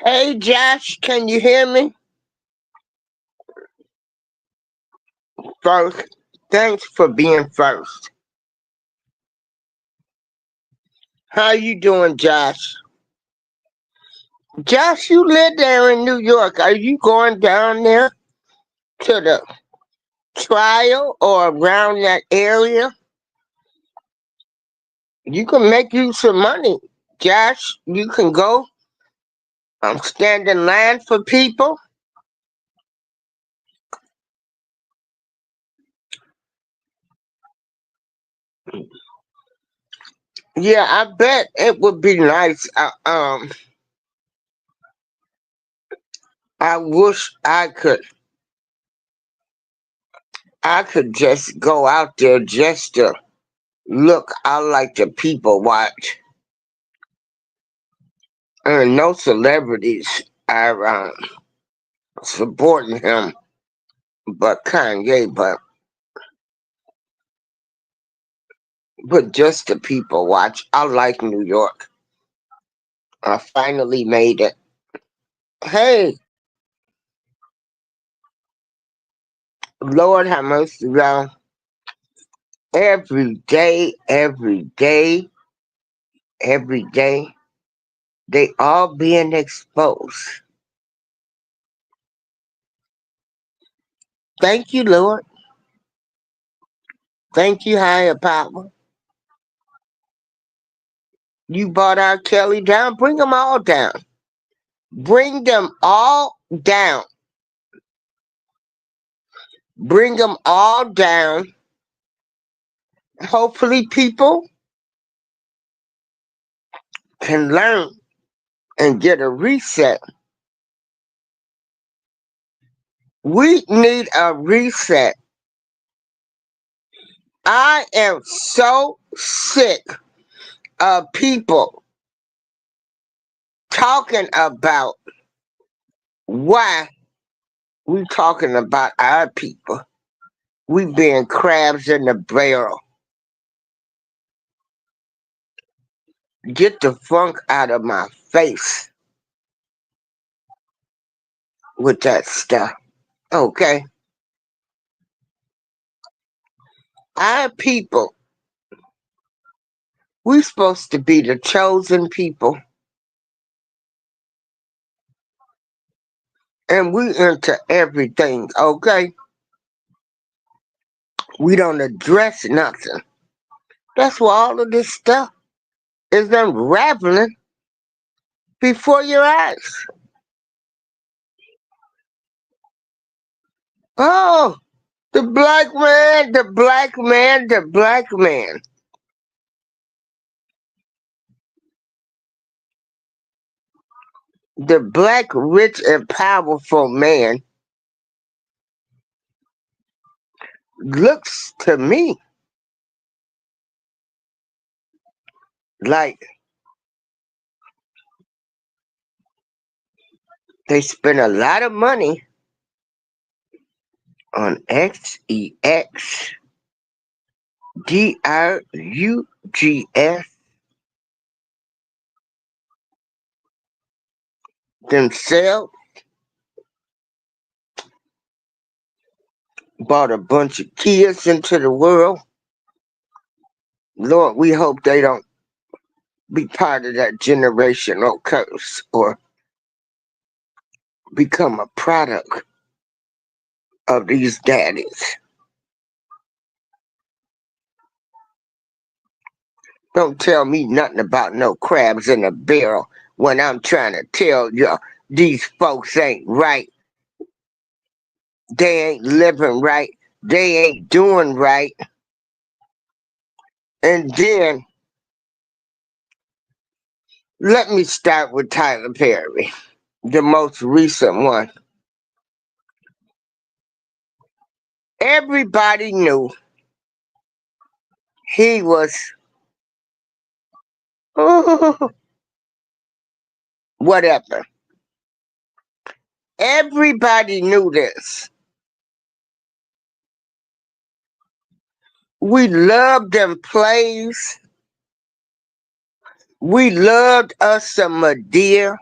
Hey Josh, can you hear me? First, thanks for being first. How you doing, Josh? Josh, you live there in New York. Are you going down there to the trial or around that area? You can make you some money. Josh, you can go stand in line for people. Yeah, I bet it would be nice. I wish I could just go out there just to look. I like to people watch. And no celebrities are supporting him but Kanye, but just the people watch. I like New York. I finally made it. Hey, Lord have mercy, y'all. Every day, they all being exposed. Thank you, Lord. Thank you, higher power. You brought our Kelly down. Bring them all down. Bring them all down. Bring them all down. Hopefully, people can learn and get a reset. We need a reset. I am so sick of people talking about why we talking about our people. We being crabs in the barrel. Get the funk out of my face with that stuff. Okay? Our people, we supposed to be the chosen people. And we into everything, okay? We don't address nothing. That's why all of this stuff is unraveling before your eyes. Oh, the black man, the black man, the black man. The black, rich, and powerful man looks to me like they spend a lot of money on XEX, DRUGS themselves, brought a bunch of kids into the world. Lord, we hope they don't be part of that generational curse or become a product of these daddies. Don't tell me nothing about no crabs in a barrel when I'm trying to tell you these folks ain't right. They ain't living right. They ain't doing right. And then let me start with Tyler Perry, the most recent one. Everybody knew he was whatever. Everybody knew this. We loved them plays. We loved us some Medea.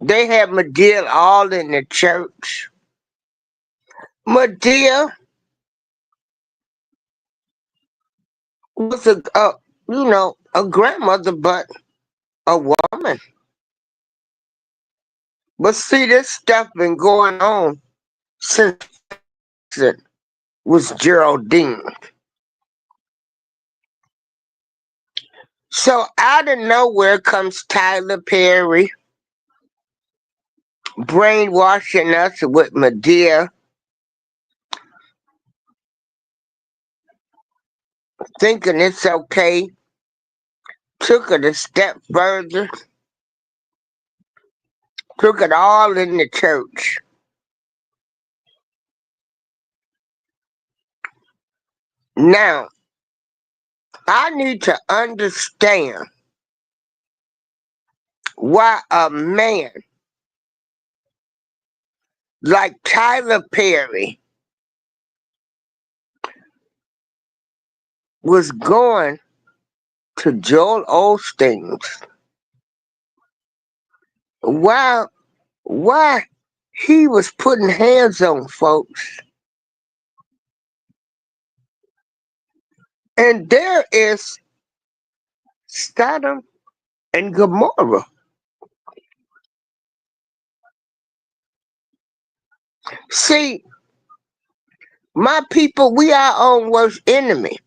They had Medea all in the church. Medea was a grandmother, but a woman. But see, this stuff been going on since it was Geraldine. So out of nowhere comes Tyler Perry, brainwashing us with Medea, thinking it's okay. Took it a step further, took it all in the church. Now, I need to understand why a man like Tyler Perry was going to Joel Osteen's. Why he was putting hands on folks. And there is Sodom and Gomorrah. See, my people, we our own worst enemy.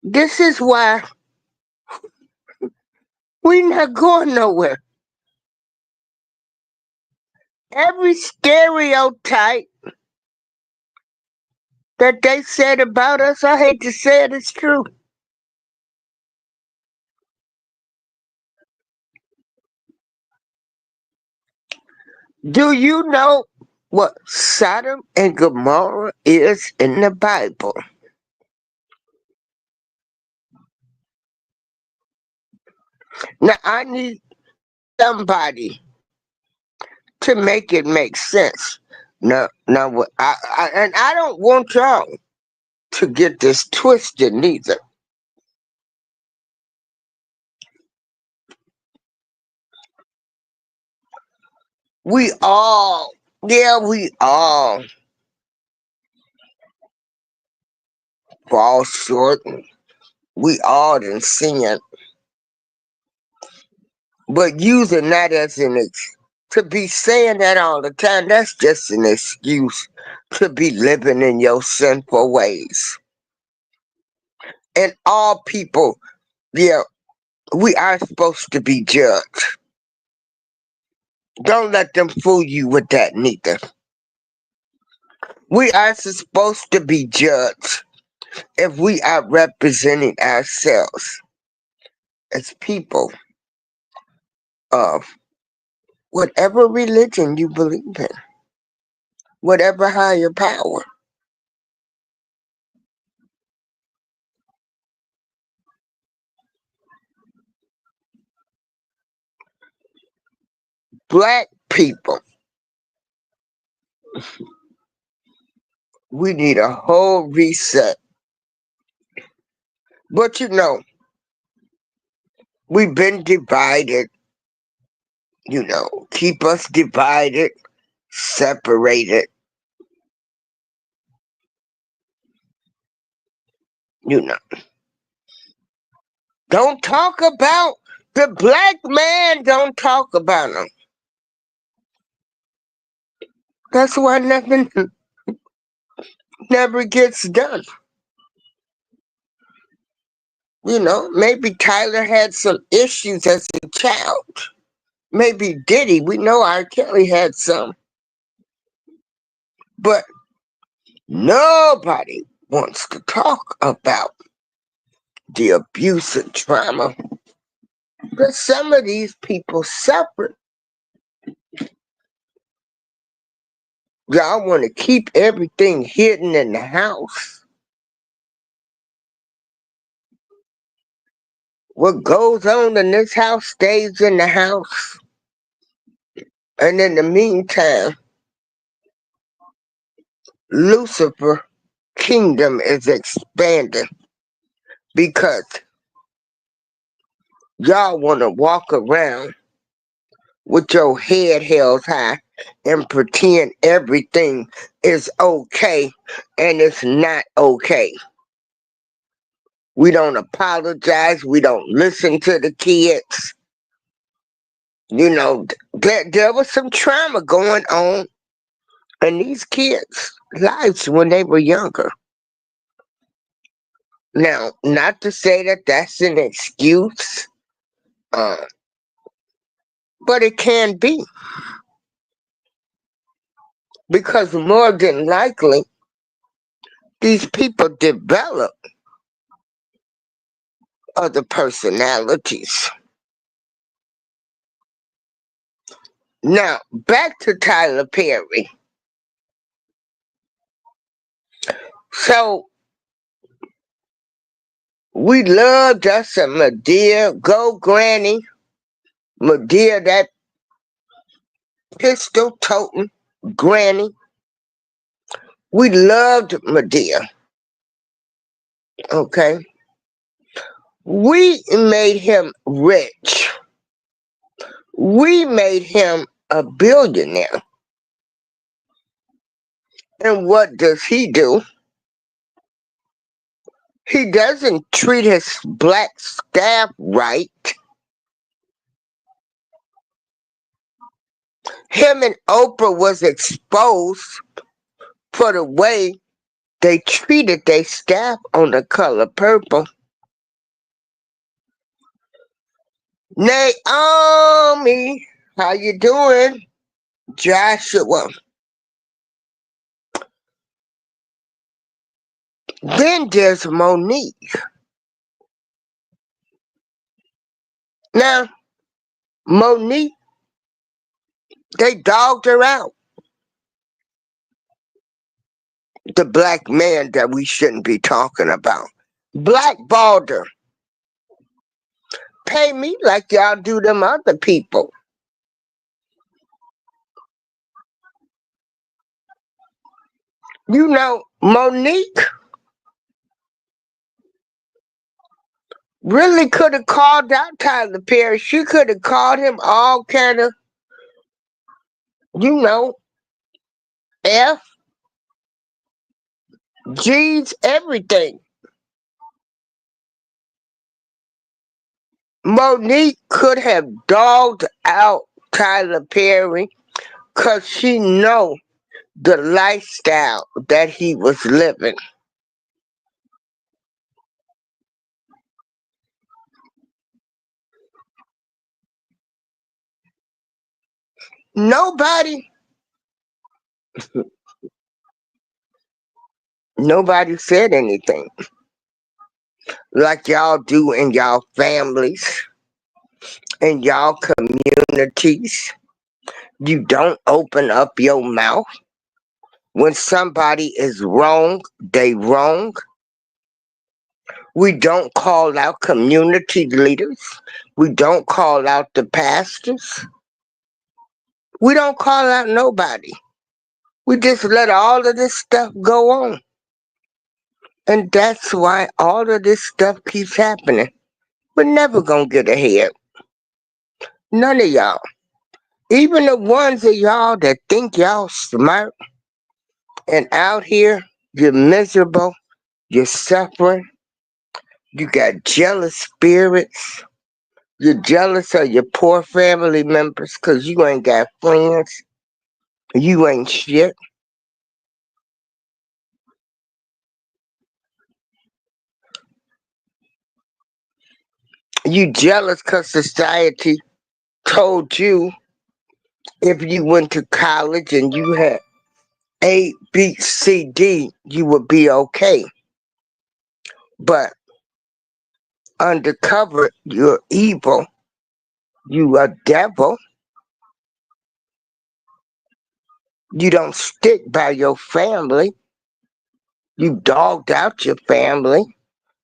This is why we not going nowhere. Every stereotype that they said about us, I hate to say it, it's true. Do you know what Sodom and Gomorrah is in the Bible? Now, I need somebody to make it make sense. Now, and I don't want y'all to get this twisted neither. We all, yeah, we all fall short. We all done sin. But using that as to be saying that all the time, that's just an excuse to be living in your sinful ways. And all people, yeah, we are supposed to be judged. Don't let them fool you with that neither. We are supposed to be judged if we are representing ourselves as people of whatever religion you believe in, whatever higher power. Black people, we need a whole reset. But we've been divided, keep us divided, separated, you know. Don't talk about the black man, don't talk about him. That's why nothing never gets done. Maybe Tyler had some issues as a child. Maybe Diddy, we know R. Kelly had some. But nobody wants to talk about the abuse and trauma that some of these people suffered. Y'all want to keep everything hidden in the house. What goes on in this house stays in the house. And in the meantime, Lucifer kingdom is expanding because y'all want to walk around with your head held high and pretend everything is okay and it's not okay. We don't apologize. We don't listen to the kids. You know, there was some trauma going on in these kids' lives when they were younger. Now, not to say that that's an excuse, uh, but it can be. Because more than likely, these people develop other personalities. Now, back to Tyler Perry. So, we loved us a Medea, go Granny, Medea, that pistol toting Granny. We loved Medea, okay? We made him rich. We made him a billionaire. And what does he do? He doesn't treat his black staff right. Him and Oprah was exposed for the way they treated their staff on The Color Purple. Naomi, how you doing? Joshua. Then there's Monique. Now, Monique, they dogged her out. The black man that we shouldn't be talking about. Blackballed her. Pay me like y'all do them other people. You know, Monique really could have called out Tyler Perry. She could have called him all kind of, you know, F, G's, everything. Monique could have dogged out Tyler Perry because she know the lifestyle that he was living. Nobody said anything like y'all do in y'all families, in y'all communities. You don't open up your mouth. When somebody is wrong, they wrong. We don't call out community leaders. We don't call out the pastors. We don't call out nobody. We just let all of this stuff go on. And that's why all of this stuff keeps happening. We're never going to get ahead. None of y'all. Even the ones of y'all that think y'all smart and out here, you're miserable, you're suffering, you got jealous spirits, you're jealous of your poor family members because you ain't got friends, you ain't shit. You jealous because society told you if you went to college and you had A, B, C, D, you would be okay. But undercover, you're evil. You a devil. You don't stick by your family. You dogged out your family.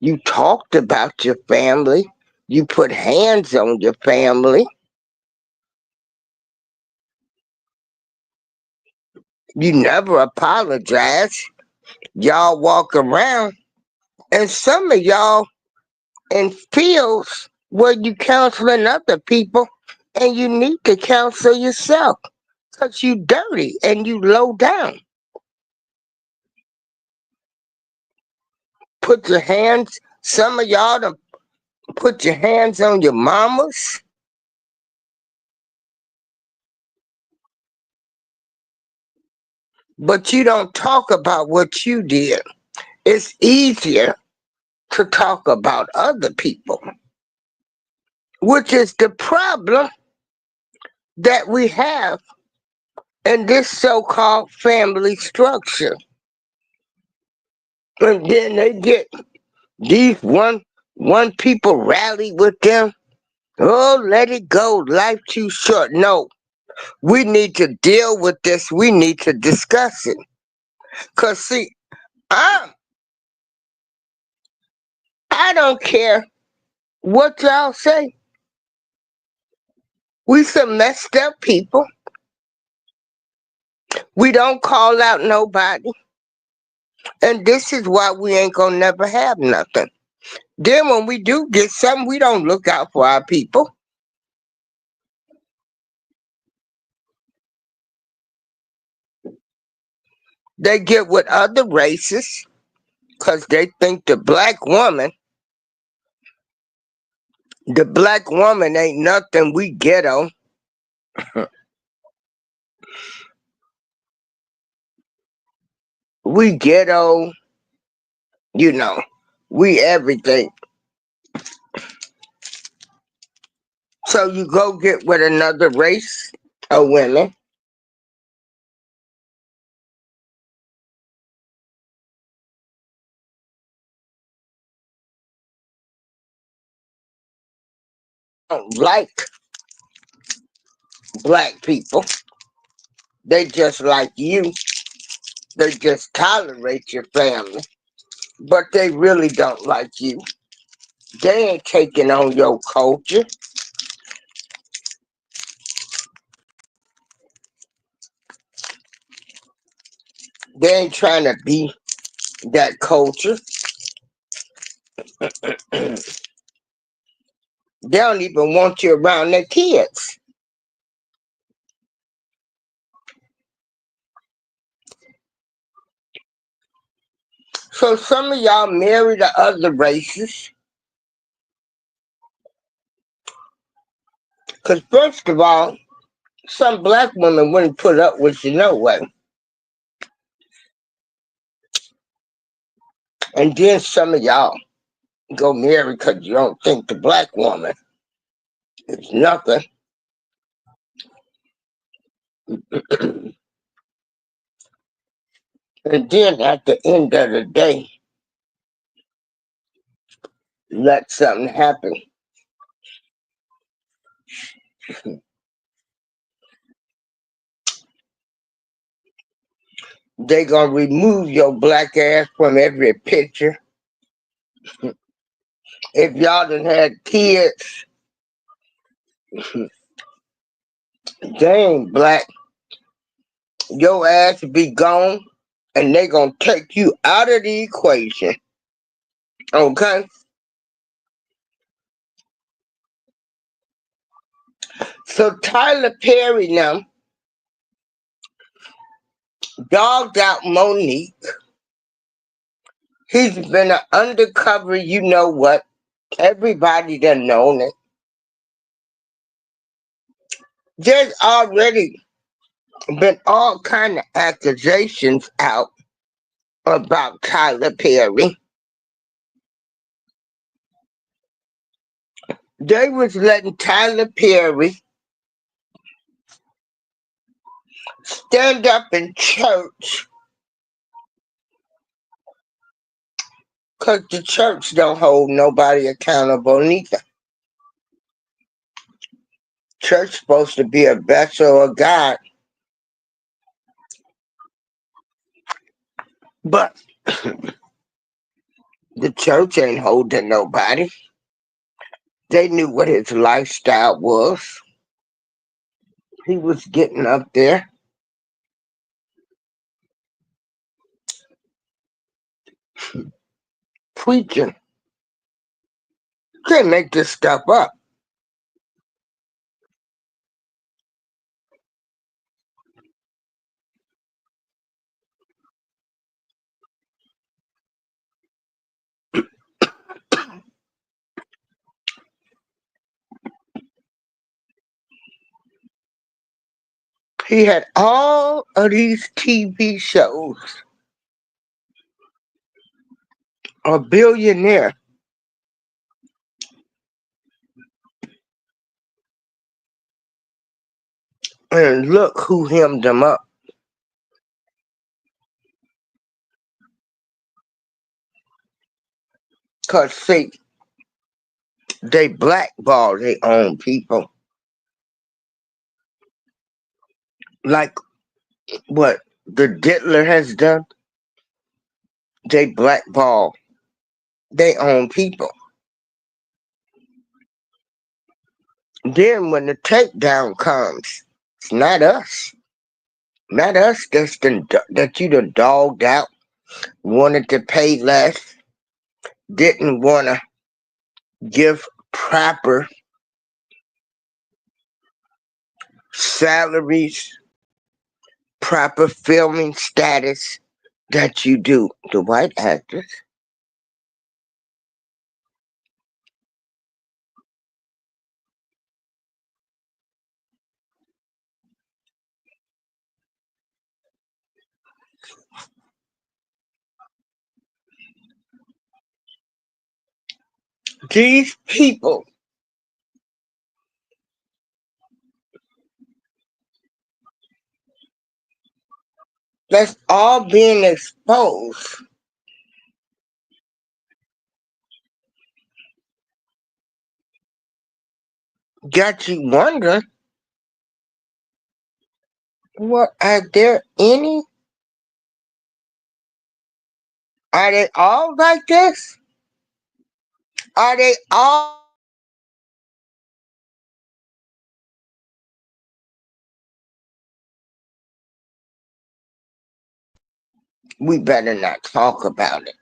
You talked about your family. You put hands on your family. You never apologize. Y'all walk around, and some of y'all in fields where you counseling other people And you need to counsel yourself because you dirty and you low down. Put your hands, some of y'all to put your hands on your mamas. But you don't talk about what you did. It's easier to talk about other people, which is the problem that we have in this so-called family structure. And then they get these one people rally with them. Oh, let it go. Life too short. No, we need to deal with this. We need to discuss it. Cause see, I I don't care what y'all say. We some messed up people. We don't call out nobody. And this is why we ain't gonna never have nothing. Then when we do get something, we don't look out for our people. They get with other races because they think the black woman ain't nothing. We ghetto. We ghetto, you know. We everything. So you go get with another race of women. Don't like black people. They just like you. They just tolerate your family. But they really don't like you. They ain't taking on your culture. They ain't trying to be that culture. They don't even want you around their kids. So some of y'all marry the other races. Because first of all, some black women wouldn't put up with you no way. And then some of y'all go marry because you don't think the black woman is nothing. And then at the end of the day, let something happen. They gonna remove your black ass from every picture. If y'all done had kids, they ain't black. Your ass be gone, and they gonna take you out of the equation. Okay? So Tyler Perry now dogged out Monique. He's been an undercover, you know what? Everybody done known it. There's already been all kind of accusations out about Tyler Perry. They was letting Tyler Perry stand up in church because the church don't hold nobody accountable neither. Church supposed to be a vessel of God, but the church ain't holding nobody. They knew what his lifestyle was. He was getting up there preaching. Can't make this stuff up. He had all of these TV shows. A billionaire. And look who hemmed them up. Cause see, they blackball their own people. Like what the Diddler has done, they blackball their own people. Then when the takedown comes, it's not us. Not us that you done dogged out, wanted to pay less, didn't want to give proper salaries, proper filming status that you do. The white actors. These people that's all being exposed got you wonder, what are there any? Are they all like this? Are they all? We better not talk about it.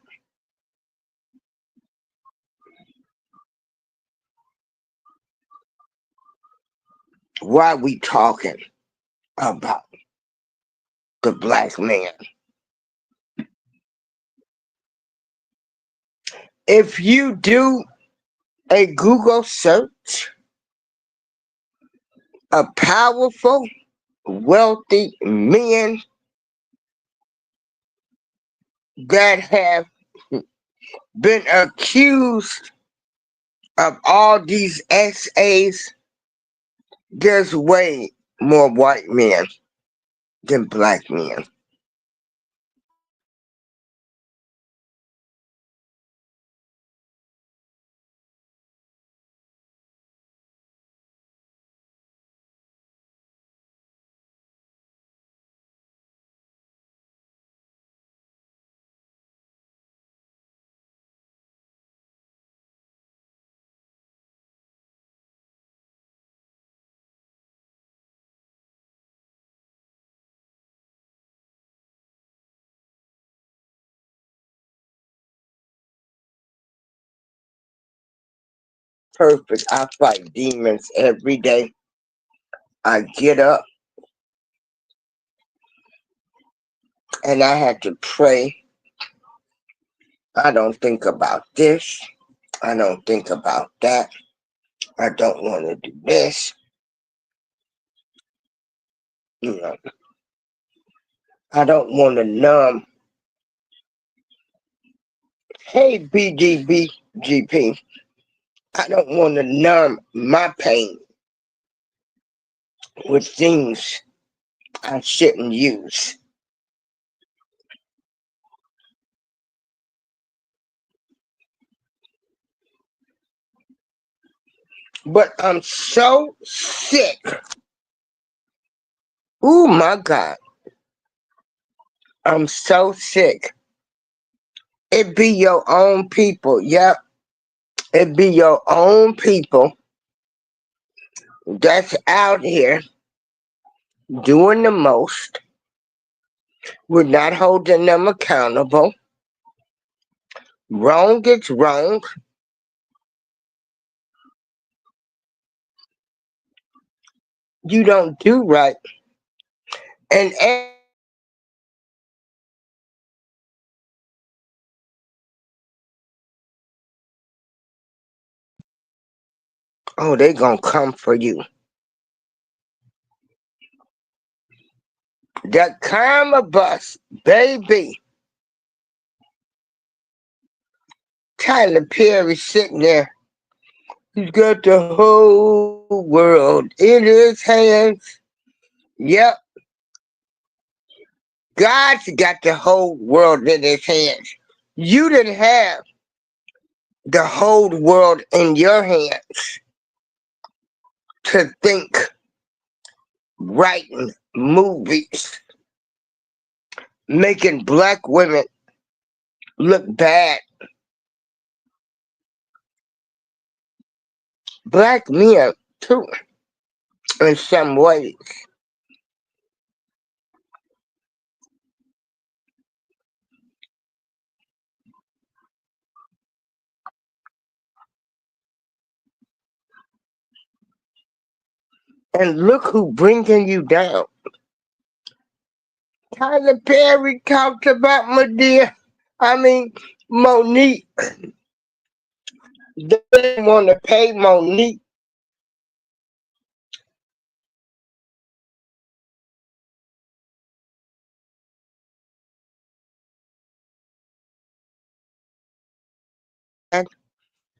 Why we talking about the black man? If you do a Google search, a powerful, wealthy men that have been accused of all these SAs, there's way more white men than black men. Perfect. I fight demons every day. I get up and I had to pray. I don't think about this. I don't think about that. I don't want to do this. You know, I don't want to numb. Hey, BGBGP. I don't want to numb my pain with things I shouldn't use. But I'm so sick. Oh my God. I'm so sick. It be your own people. Yep. It be your own people that's out here doing the most. We're not holding them accountable. Wrong is wrong. You don't do right. And oh, they gonna come for you. That karma bus, baby. Tyler Perry sitting there. He's got the whole world in his hands. Yep, God's got the whole world in his hands. You didn't have the whole world in your hands to think, writing movies, making black women look bad, black men too, in some ways. And look who bringing you down. Tyler Perry talked about Monique. They didn't want to pay Monique.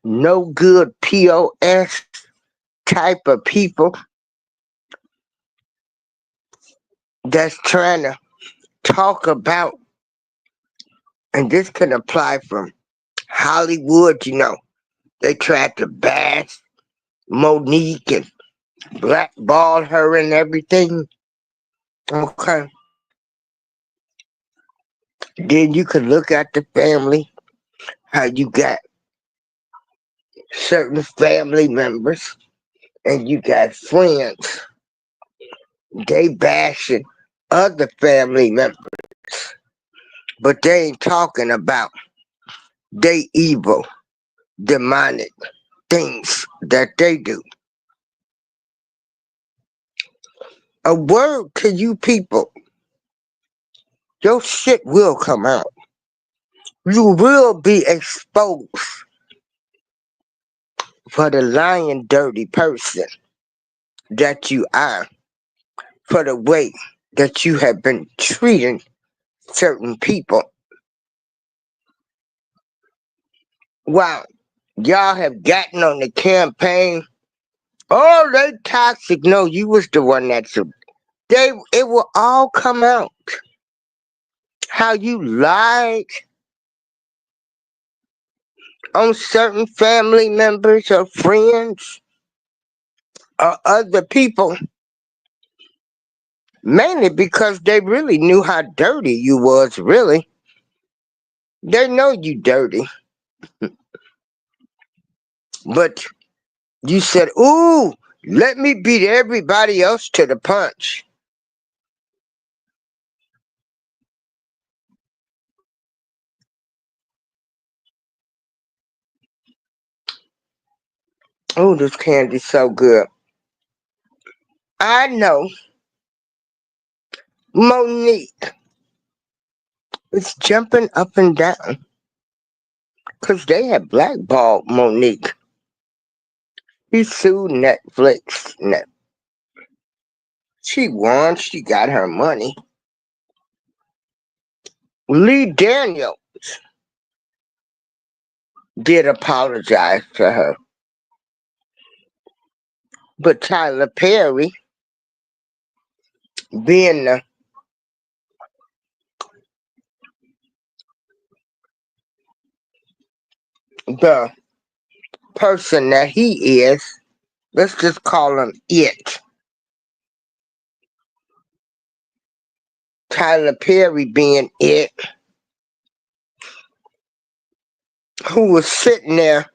No good POS type of people that's trying to talk about, and this can apply from Hollywood. They tried to bash Monique and blackball her and everything. Okay. Then you can look at the family, how you got certain family members and you got friends. They bashing other family members, but they ain't talking about they evil, demonic things that they do. A word to you people, your shit will come out. You will be exposed for the lying, dirty person that you are, for the way that you have been treating certain people. Wow, y'all have gotten on the campaign. Oh, they toxic. No, you was the one that's it will all come out. How you lied on certain family members or friends or other people, mainly because they really knew how dirty you was, really. They know you dirty. But you said, ooh, let me beat everybody else to the punch. Oh, this candy's so good. I know Monique is jumping up and down because they had blackballed Monique. He sued Netflix. She won. She got her money. Lee Daniel did apologize to her. But Tyler Perry, being the person that he is, let's just call him it. Tyler Perry being it, who was sitting there,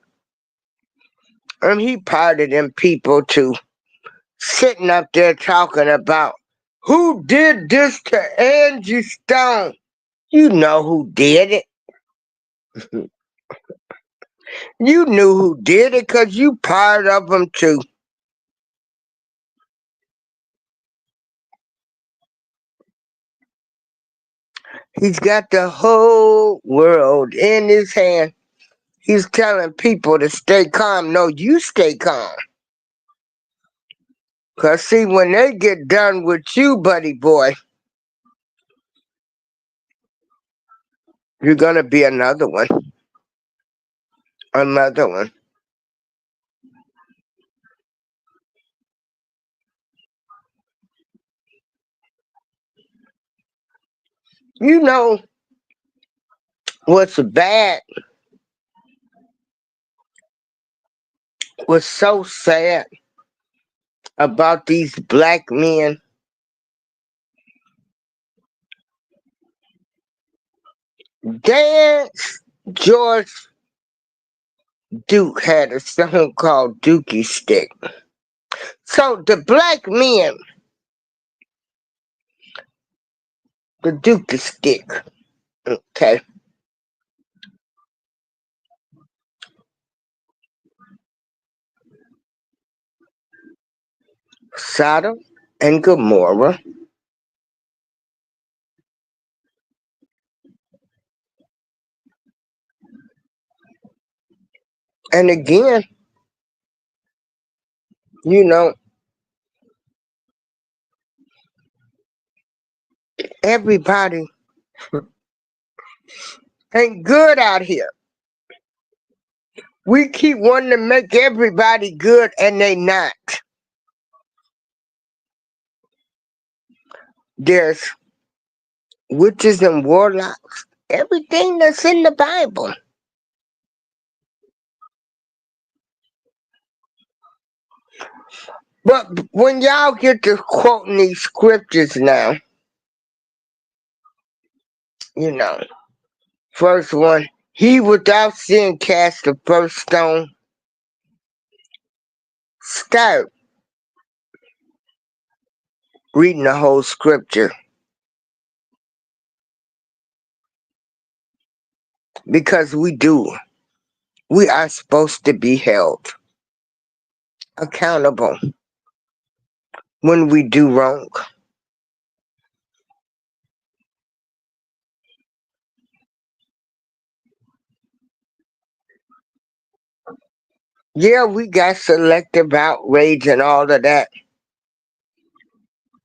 and he part of them people too, sitting up there talking about who did this to Angie Stone. You know who did it. You knew who did it because you part of them too. He's got the whole world in his hand. He's telling people to stay calm. No, you stay calm. Because, see, when they get done with you, buddy boy, You're gonna be another one. Another one. You know what's bad, what's so sad about these black men? Dance George Duke had a song called Dukey Stick. So the black men, the Dukey Stick, okay, Sodom and Gomorrah, and again, you know, everybody ain't good out here. We keep wanting to make everybody good and they not. There's witches and warlocks, everything that's in the Bible. But when y'all get to quoting these scriptures now, you know, first one, he without sin cast the first stone. Start reading the whole scripture because we are supposed to be held accountable when we do wrong. Yeah, we got selective outrage and all of that.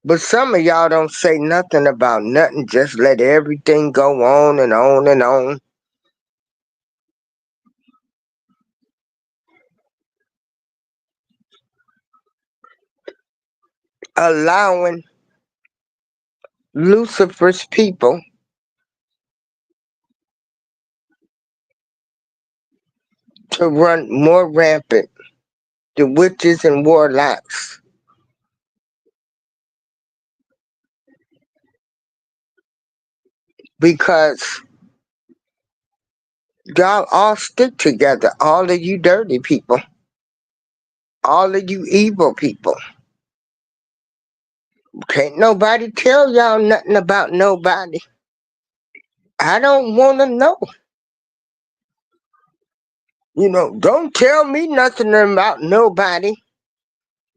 But some of y'all don't say nothing about nothing, just let everything go on and on and on. Allowing Lucifer's people to run more rampant, the witches and warlocks, because y'all all stick together, all of you dirty people, all of you evil people. Can't nobody tell y'all nothing about nobody. I don't want to know. You know, don't tell me nothing about nobody.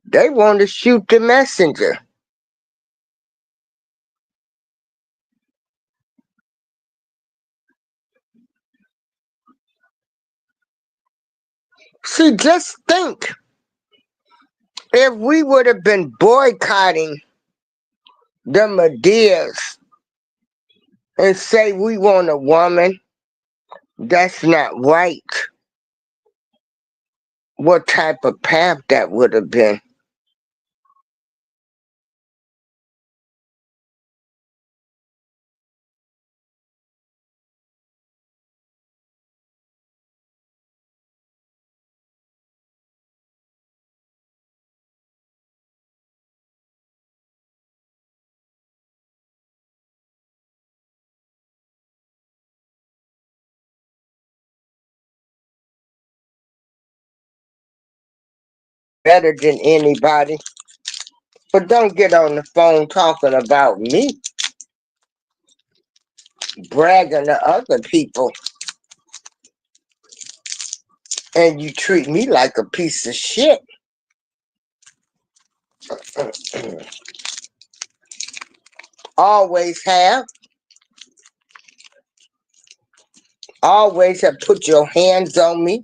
They want to shoot the messenger. See, just think if we would have been boycotting the Medias and say we want a woman, that's not right. What type of path that would have been? Better than anybody. But don't get on the phone talking about me, bragging to other people, and you treat me like a piece of shit. Always have. Always have put your hands on me.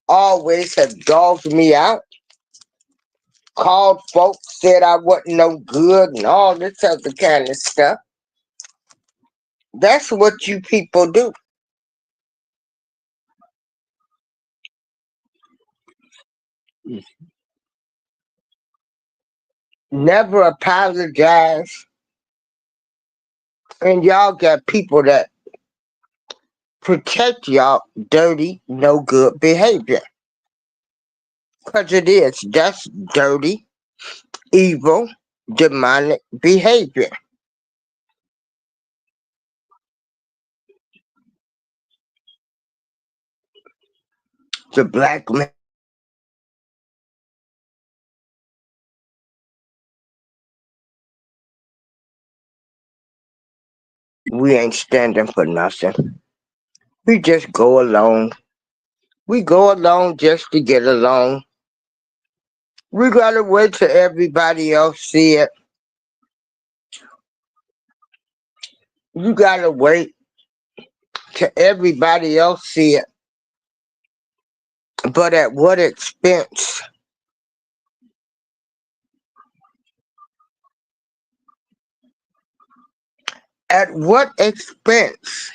Always have dogged me out. Called folks, said I wasn't no good and all this other kind of stuff. That's what you people do. Never apologize. And y'all got people that protect y'all dirty, no good behavior. Because it is. That's dirty, evil, demonic behavior. The black man, we ain't standing for nothing. We just go along. We go along just to get along. We gotta wait till everybody else see it. You gotta wait till everybody else see it. But at what expense? At what expense?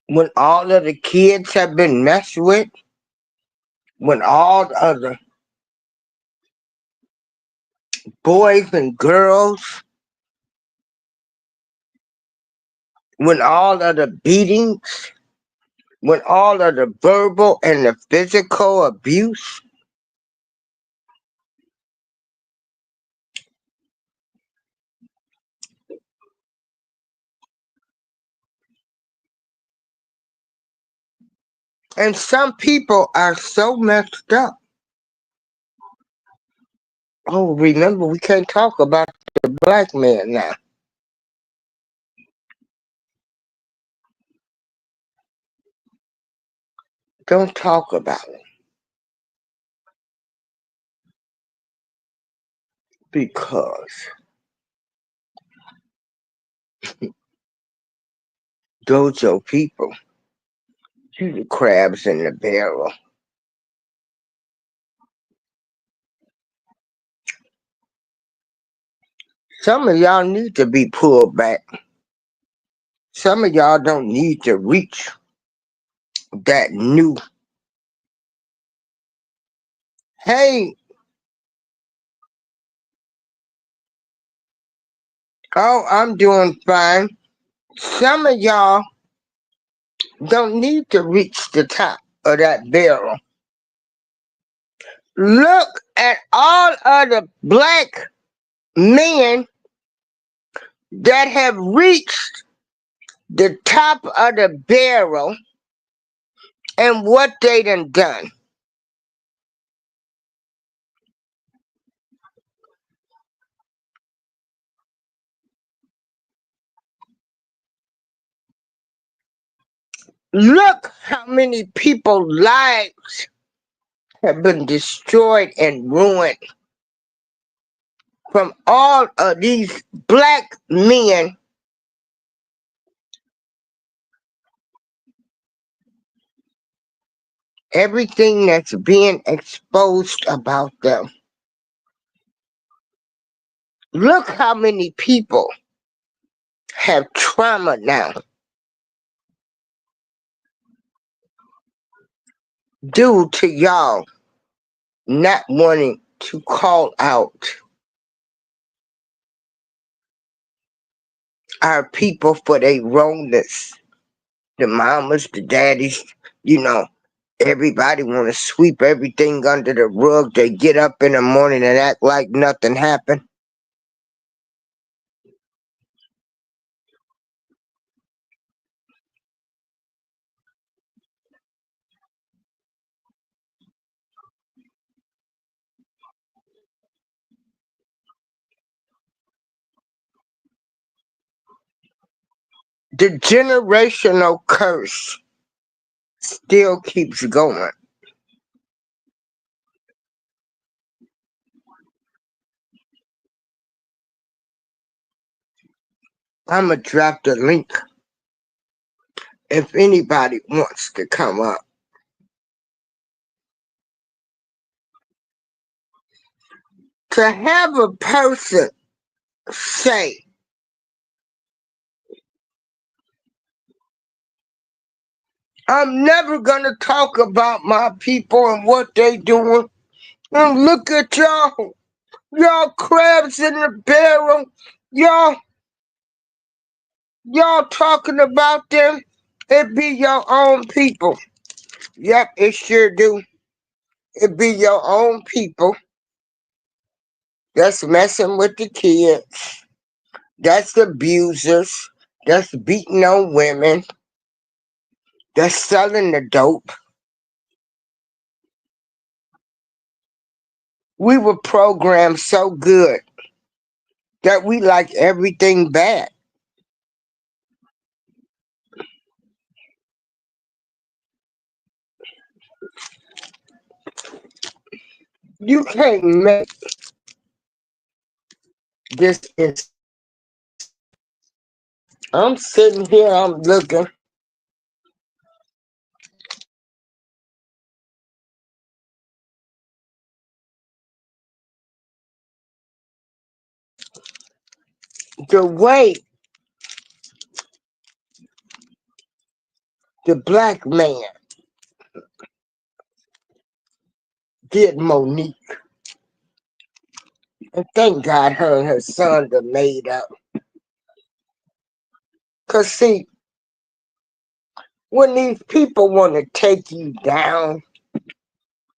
When all of the kids have been messed with, when all of the boys and girls, when all of the beatings, when all of the verbal and the physical abuse, and some people are so messed up. Oh, remember, we can't talk about the black man now. Don't talk about it because those are people. You the crabs in the barrel. Some of y'all need to be pulled back. Some of y'all don't need to reach that new. Hey, oh, I'm doing fine. Some of y'all don't need to reach the top of that barrel. Look at all of the black men that have reached the top of the barrel and what they done. Look how many people's lives have been destroyed and ruined from all of these black men. Everything that's being exposed about them. Look how many people have trauma now due to y'all not wanting to call out our people for their wrongness. The mamas, the daddies, you know, everybody want to sweep everything under the rug. They get up in the morning and act like nothing happened. The generational curse still keeps going. I'm going to drop the link if anybody wants to come up. To have a person say I'm never gonna talk about my people and what they doing. And look at y'all. Y'all crabs in the barrel. Y'all talking about them. It be your own people. Yep, it sure do. It be your own people that's messing with the kids. That's abusers. That's beating on women. That's selling the dope. We were programmed so good that we like everything bad. You can't make this. I'm sitting here, I'm looking. The way the black man did Monique. And thank God her and her son are made up. Because, see, when these people want to take you down,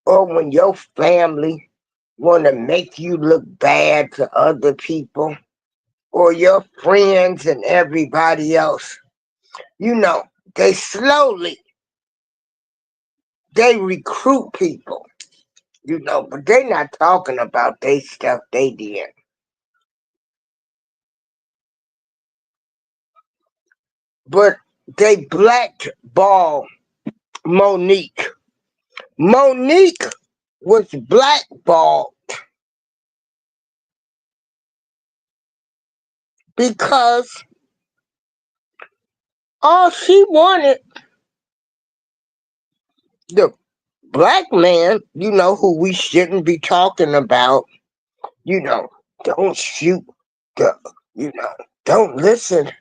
or when your family want to make you look bad to other people, or your friends and everybody else, you know, they slowly, they recruit people, you know, but they not talking about they stuff they did. But they blackball Monique. Monique was blackballed because all she wanted, the black man, you know, who we shouldn't be talking about, you know, don't shoot the, you know, don't listen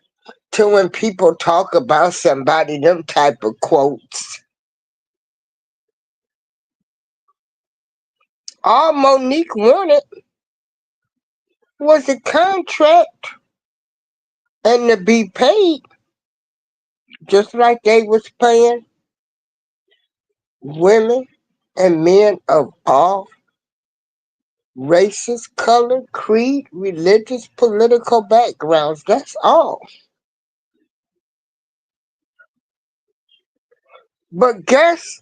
to when people talk about somebody, them type of quotes. All Monique wanted was a contract and to be paid just like they was paying women and men of all races, color, creed, religious, political backgrounds. That's all. But guess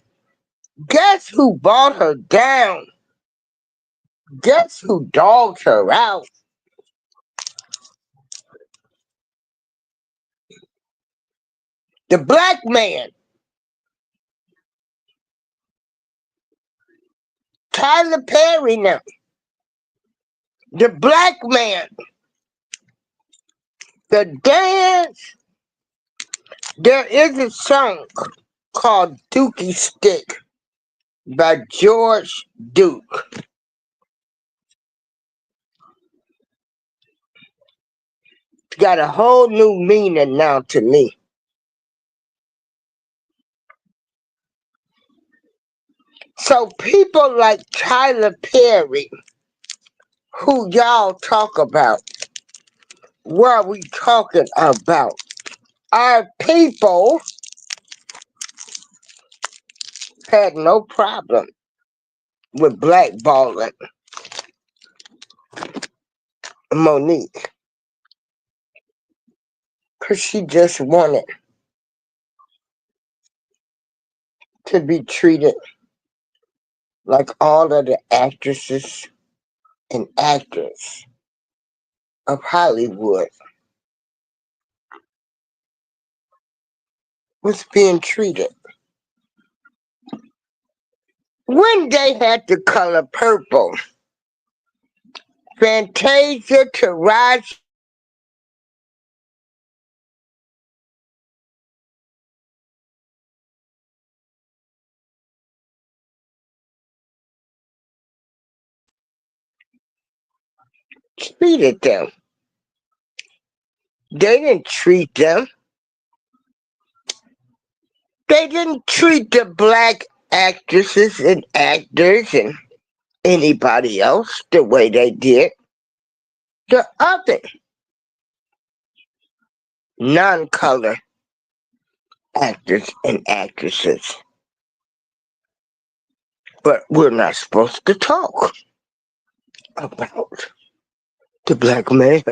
who bought her down? Guess who dogged her out? The black man, Tyler Perry now. The black man, the dance. There is a song called Dukey Stick by George Duke. It's got a whole new meaning now to me. So people like Tyler Perry, who y'all talk about, what are we talking about? Our people had no problem with blackballing Monique because she just wanted to be treated like all of the actresses and actors of Hollywood was being treated. When they had the color purple, Fantasia Taraji treated them. They didn't treat them They didn't treat the black actresses and actors and anybody else the way they did the other non-color actors and actresses. But we're not supposed to talk about the black man.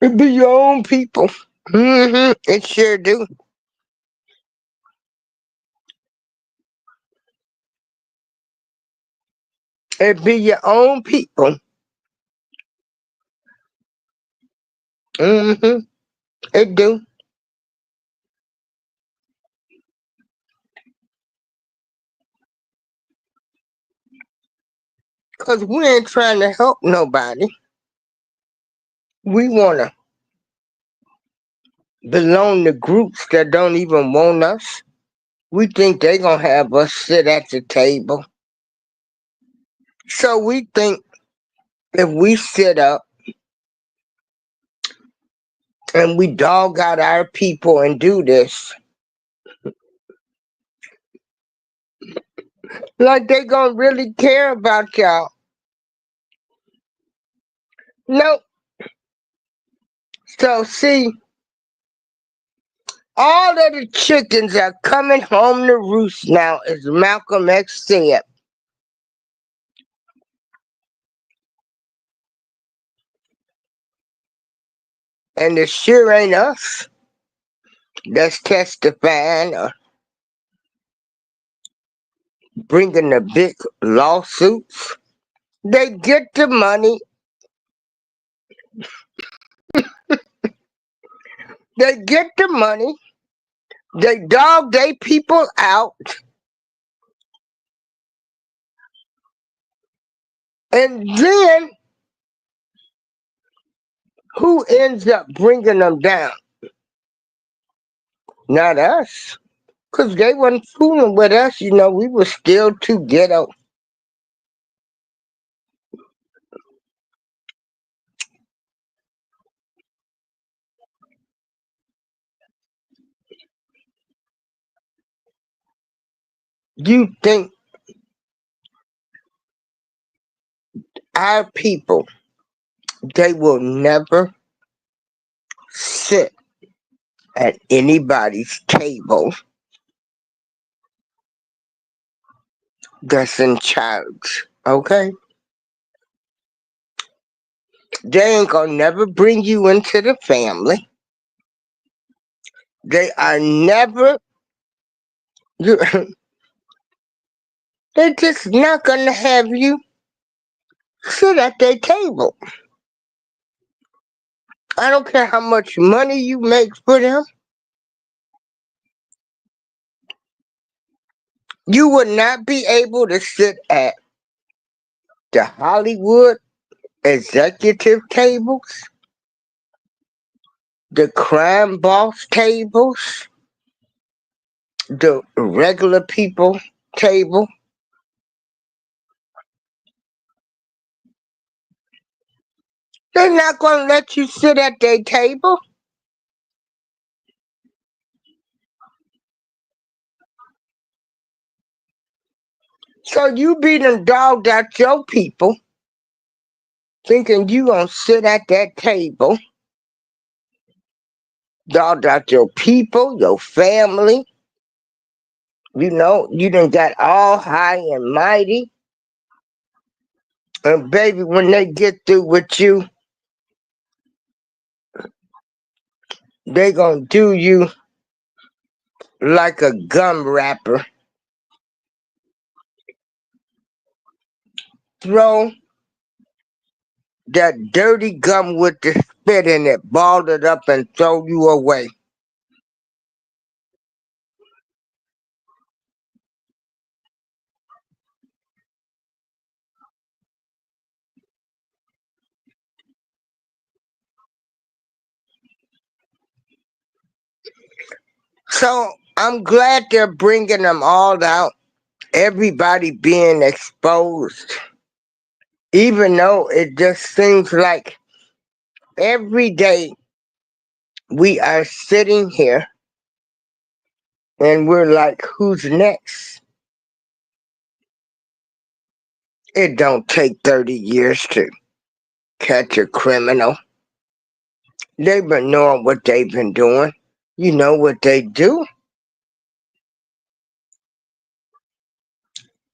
It be your own people. It sure do. It be your own people. hmm It do. Cause we ain't trying to help nobody. We wanna belong to groups that don't even want us. We think they gonna have us sit at the table. So we think if we sit up and we dog out our people and do this, like they gonna really care about y'all. Nope. So see, all of the chickens are coming home to roost now, as Malcolm X said. And it sure ain't us that's testifying or bringing the big lawsuits. They get the money, they get the money, they dog they people out, and then who ends up bringing them down? Not us. Because they wasn't fooling with us, we were still too ghetto. You think our people, they will never sit at anybody's table that's in charge, okay? They ain't gonna never bring you into the family. They are never, you, they're just not gonna have you sit at their table. I don't care how much money you make for them. You would not be able to sit at the Hollywood executive tables, the crime boss tables, the regular people table. They're not going to let you sit at their table. So you be done dogged out your people, thinking you going to sit at that table, dogged out your people, your family. You done got all high and mighty. And baby, when they get through with you, they going to do you like a gum wrapper. Throw that dirty gum with the spit in it, ball it up and throw you away. So I'm glad they're bringing them all out. Everybody being exposed. Even though it just seems like every day we are sitting here And we're like, who's next? It don't take 30 years to catch a criminal. They've been knowing what they've been doing. You know what they do?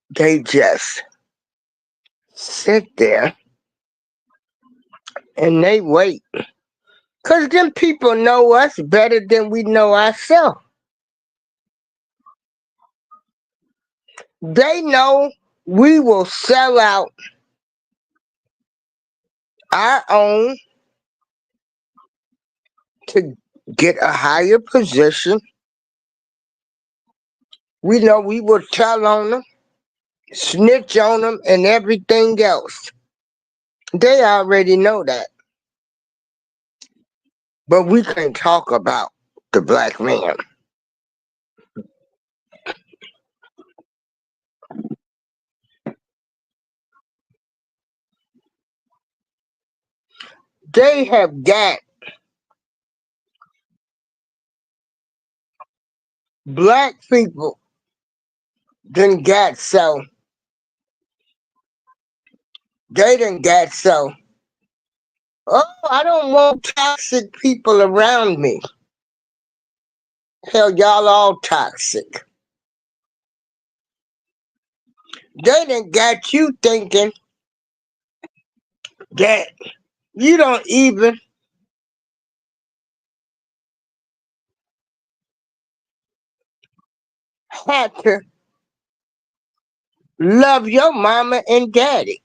They just sit there and they wait. Because them people know us better than we know ourselves. They know we will sell out our own to get a higher position. We know we will tell on them, snitch on them, and everything else. They already know that. But we can't talk about the black man. They have got black people done got so. They done got so. Oh, I don't want toxic people around me. Hell, y'all all toxic. They done got you thinking that you don't even have to love your mama and daddy.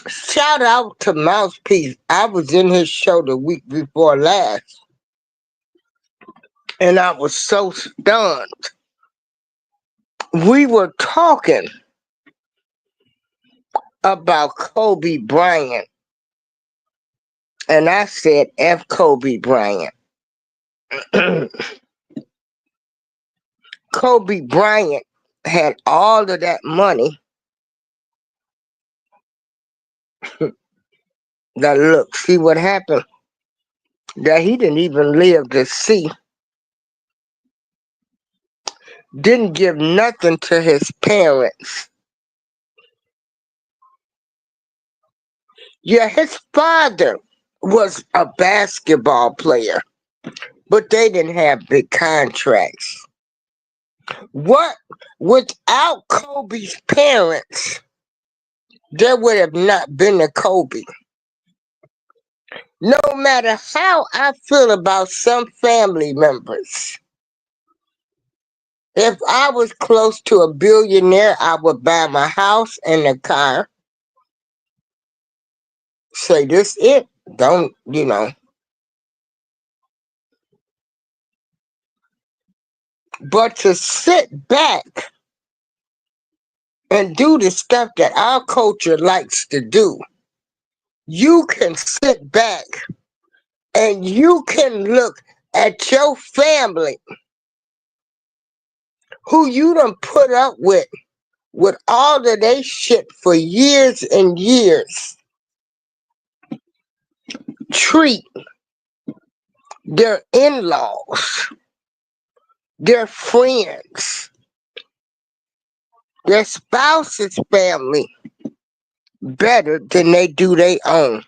Shout out to Mouthpiece. I was in his show the week before last, and I was so stunned. We were talking about Kobe Bryant, and I said, F Kobe Bryant. Kobe Bryant had all of that money. Now, look, see what happened? That he didn't even live to see. Didn't give nothing to his parents. Yeah, his father was a basketball player, but they didn't have big contracts. What? Without Kobe's parents, there would have not been a Kobe. No matter how I feel about some family members, if I was close to a billionaire, I would buy my house and a car. Say this it. Don't, But to sit back and do the stuff that our culture likes to do, you can sit back and you can look at your family who you done put up with all of their shit for years and years, treat their in-laws, their friends, their spouse's family better than they do their own.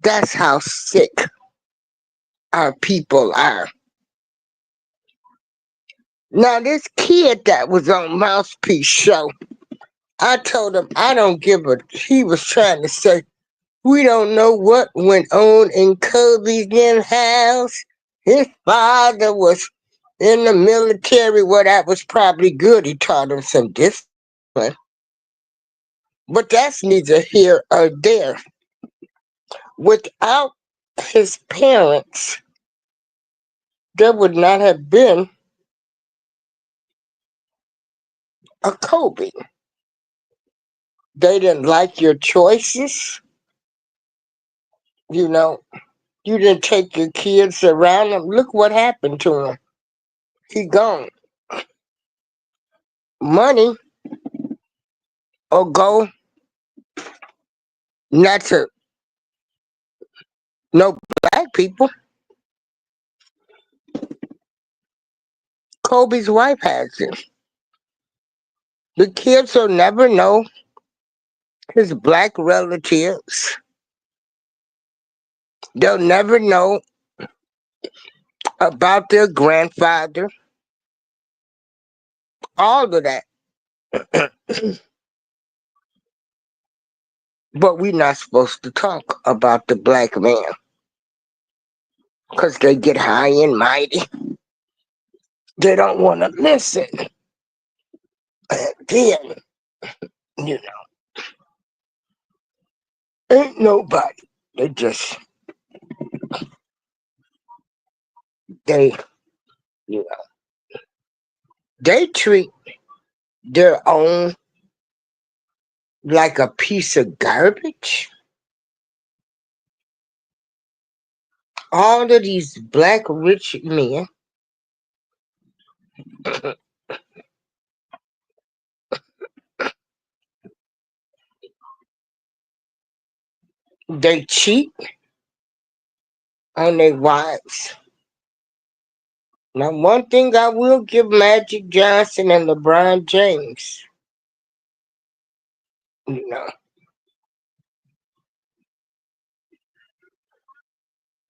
That's how sick our people are. Now, this kid that was on Mouthpiece show, I told him I don't give a. He was trying to say we don't know what went on in Kobe's house. His father was in the military. Well, that was probably good. He taught him some discipline. But that's neither here or there. Without his parents, there would not have been a Kobe. They didn't like your choices. You know, you didn't take your kids around him. Look what happened to him. He gone. Money or go not to no black people. Kobe's wife has it. The kids will never know his black relatives. They'll never know about their grandfather. All of that. But we're not supposed to talk about the black man because they get high and mighty. They don't want to listen. And then, you know, ain't nobody. They just, they, you know, they treat their own like a piece of garbage. All of these black rich men, they cheat on their wives. Now, one thing I will give Magic Johnson and LeBron James, you know,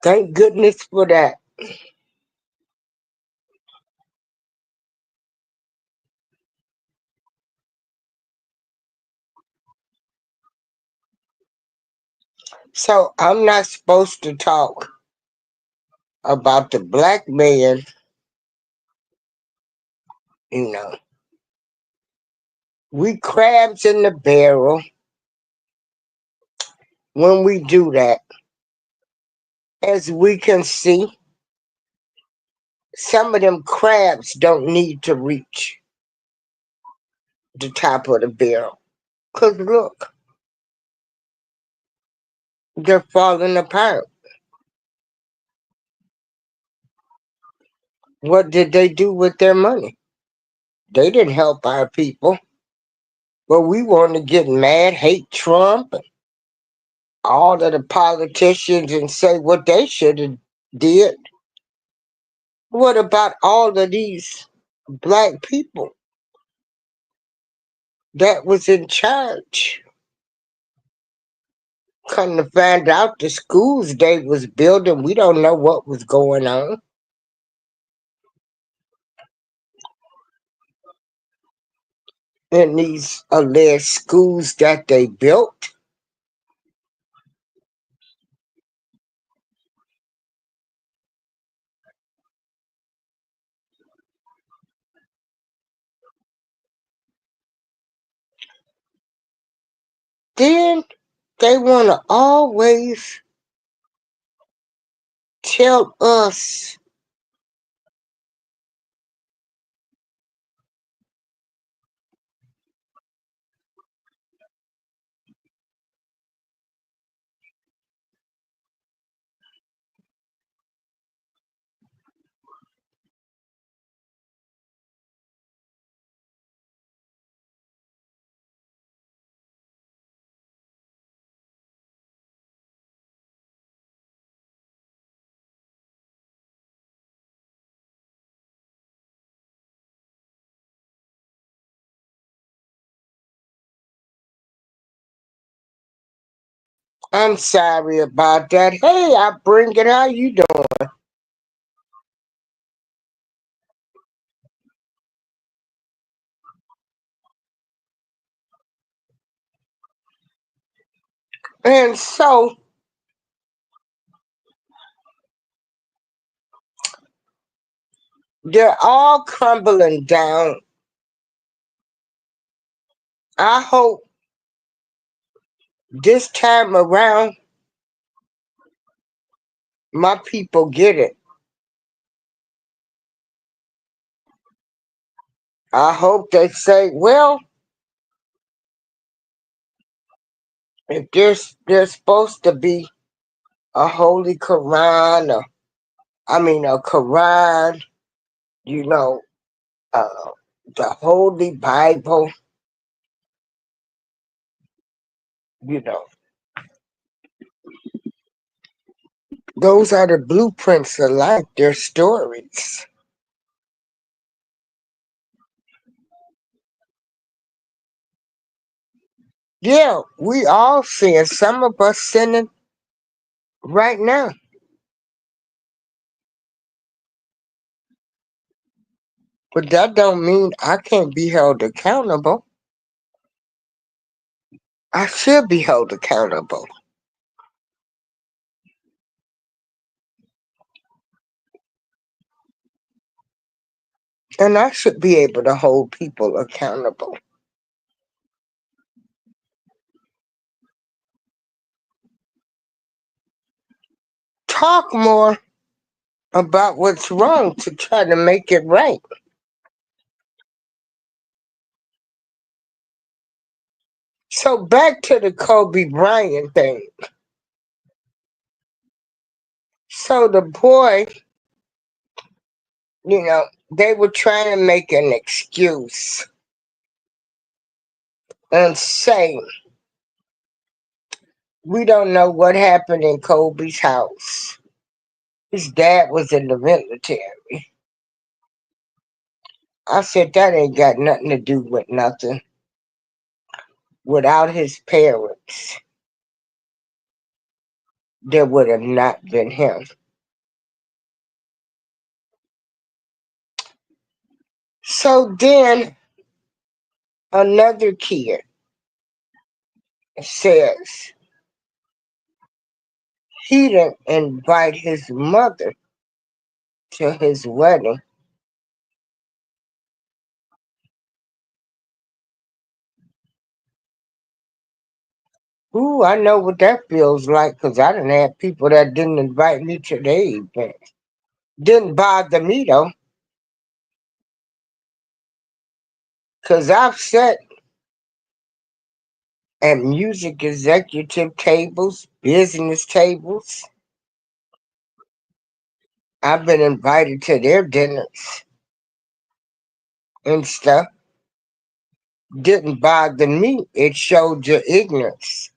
thank goodness for that. So I'm not supposed to talk about the black man, you know. We crabs in the barrel when we do that. As we can see, some of them crabs don't need to reach the top of the barrel. Because look, they're falling apart. What did they do with their money? They didn't help our people. But we want to get mad, hate Trump and all of the politicians and say what they should have did. What about all of these black people that was in charge? Come to find out the schools they was building, we don't know what was going on. In these alleged schools that they built. Then they want to always tell us I'm sorry about that. Hey, I bring it. How you doing? And so they're all crumbling down. I hope this time around my people get it. I hope they say, well, if there's supposed to be a holy Quran, a Quran, you know, uh, the Holy Bible, you know, those are the blueprints of life. They're stories. Yeah, we all sin. Some of us sinning right now. But that don't mean I can't be held accountable. I should be held accountable. And I should be able to hold people accountable. Talk more about what's wrong to try to make it right. So back to the Kobe Bryant thing. So the boy, they were trying to make an excuse and say, we don't know what happened in Kobe's house. His dad was in the military. I said, that ain't got nothing to do with nothing. Without his parents, there would have not been him. So then another kid says he didn't invite his mother to his wedding. Ooh, I know what that feels like because I done had people that didn't invite me to their event. Didn't bother me though, because I've sat at music executive tables, business tables. I've been invited to their dinners and stuff. Didn't bother me. It showed your ignorance.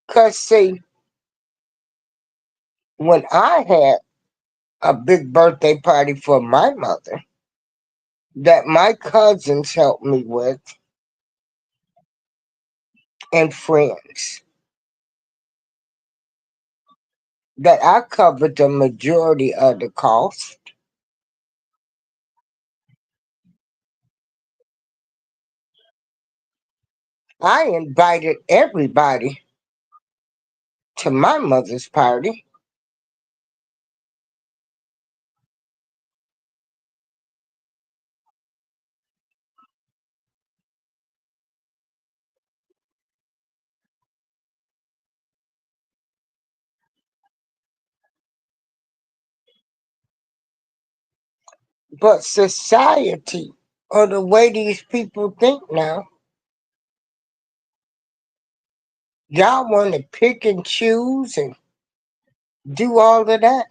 Because, see, when I had a big birthday party for my mother that my cousins helped me with and friends, that I covered the majority of the cost. I invited everybody to my mother's party, but society, or the way these people think now, y'all want to pick and choose and do all of that.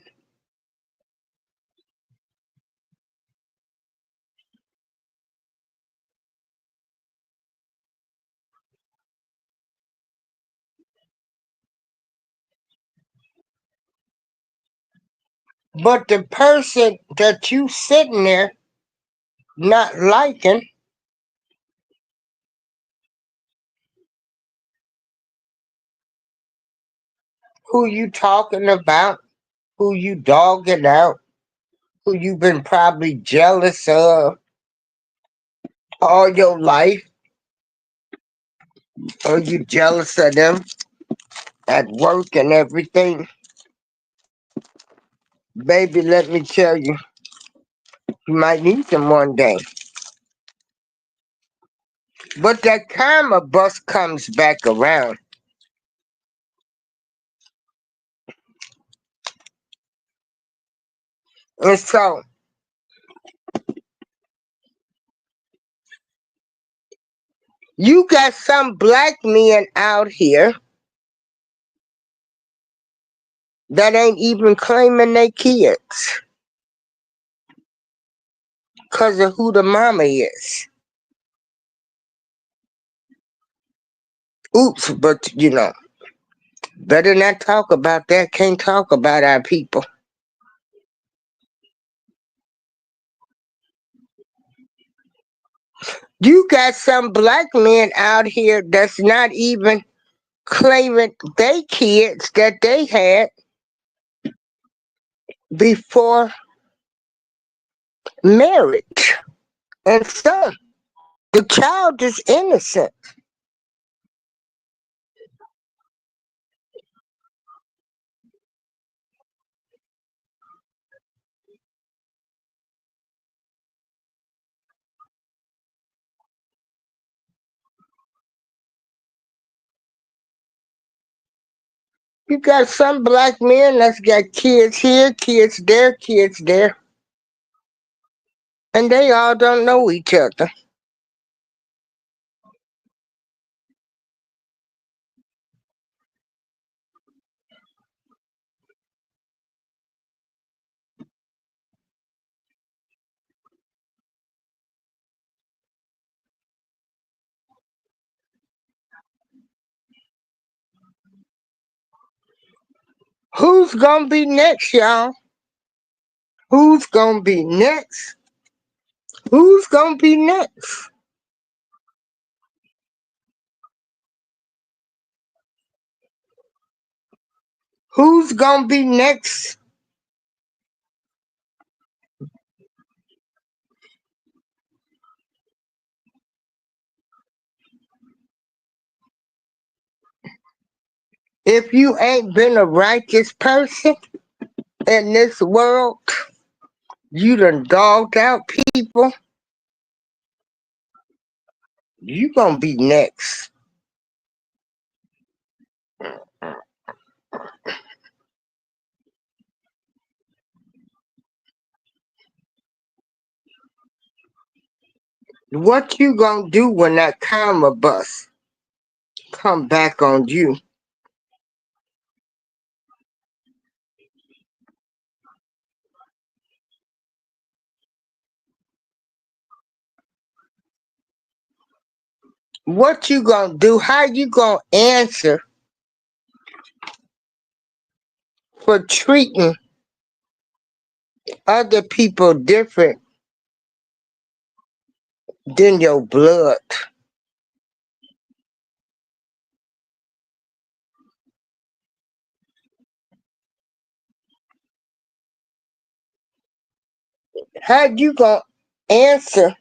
But the person that you sitting there not liking, who you talking about, who you dogging out, who you been probably jealous of all your life, or you jealous of them at work and everything, baby, let me tell you, you might need them one day. But that karma bus comes back around. And so you got some black men out here that ain't even claiming they kids because of who the mama is. Oops, but better not talk about that. Can't talk about our people. You got some black men out here that's not even claiming they kids that they had before marriage. And some, the child is innocent. You got some black men that's got kids here, kids there, and they all don't know each other. Who's gonna be next, y'all? Who's gonna be next? Who's gonna be next? Who's gonna be next? If you ain't been a righteous person in this world, you done dogged out people, you gonna be next. What you gonna do when that karma bus come back on you? What you gonna do? How you gonna answer for treating other people different than your blood? How you gonna answer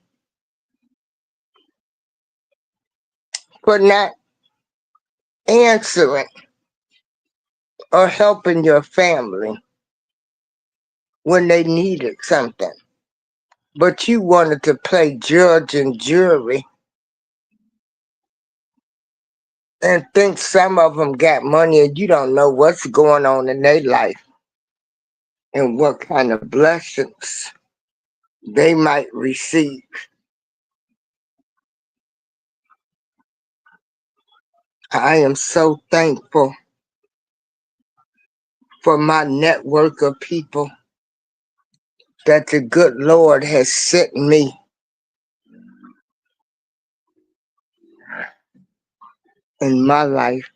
for not answering or helping your family when they needed something? But you wanted to play judge and jury and think some of them got money and you don't know what's going on in their life and what kind of blessings they might receive. I am so thankful for my network of people that the good Lord has sent me in my life.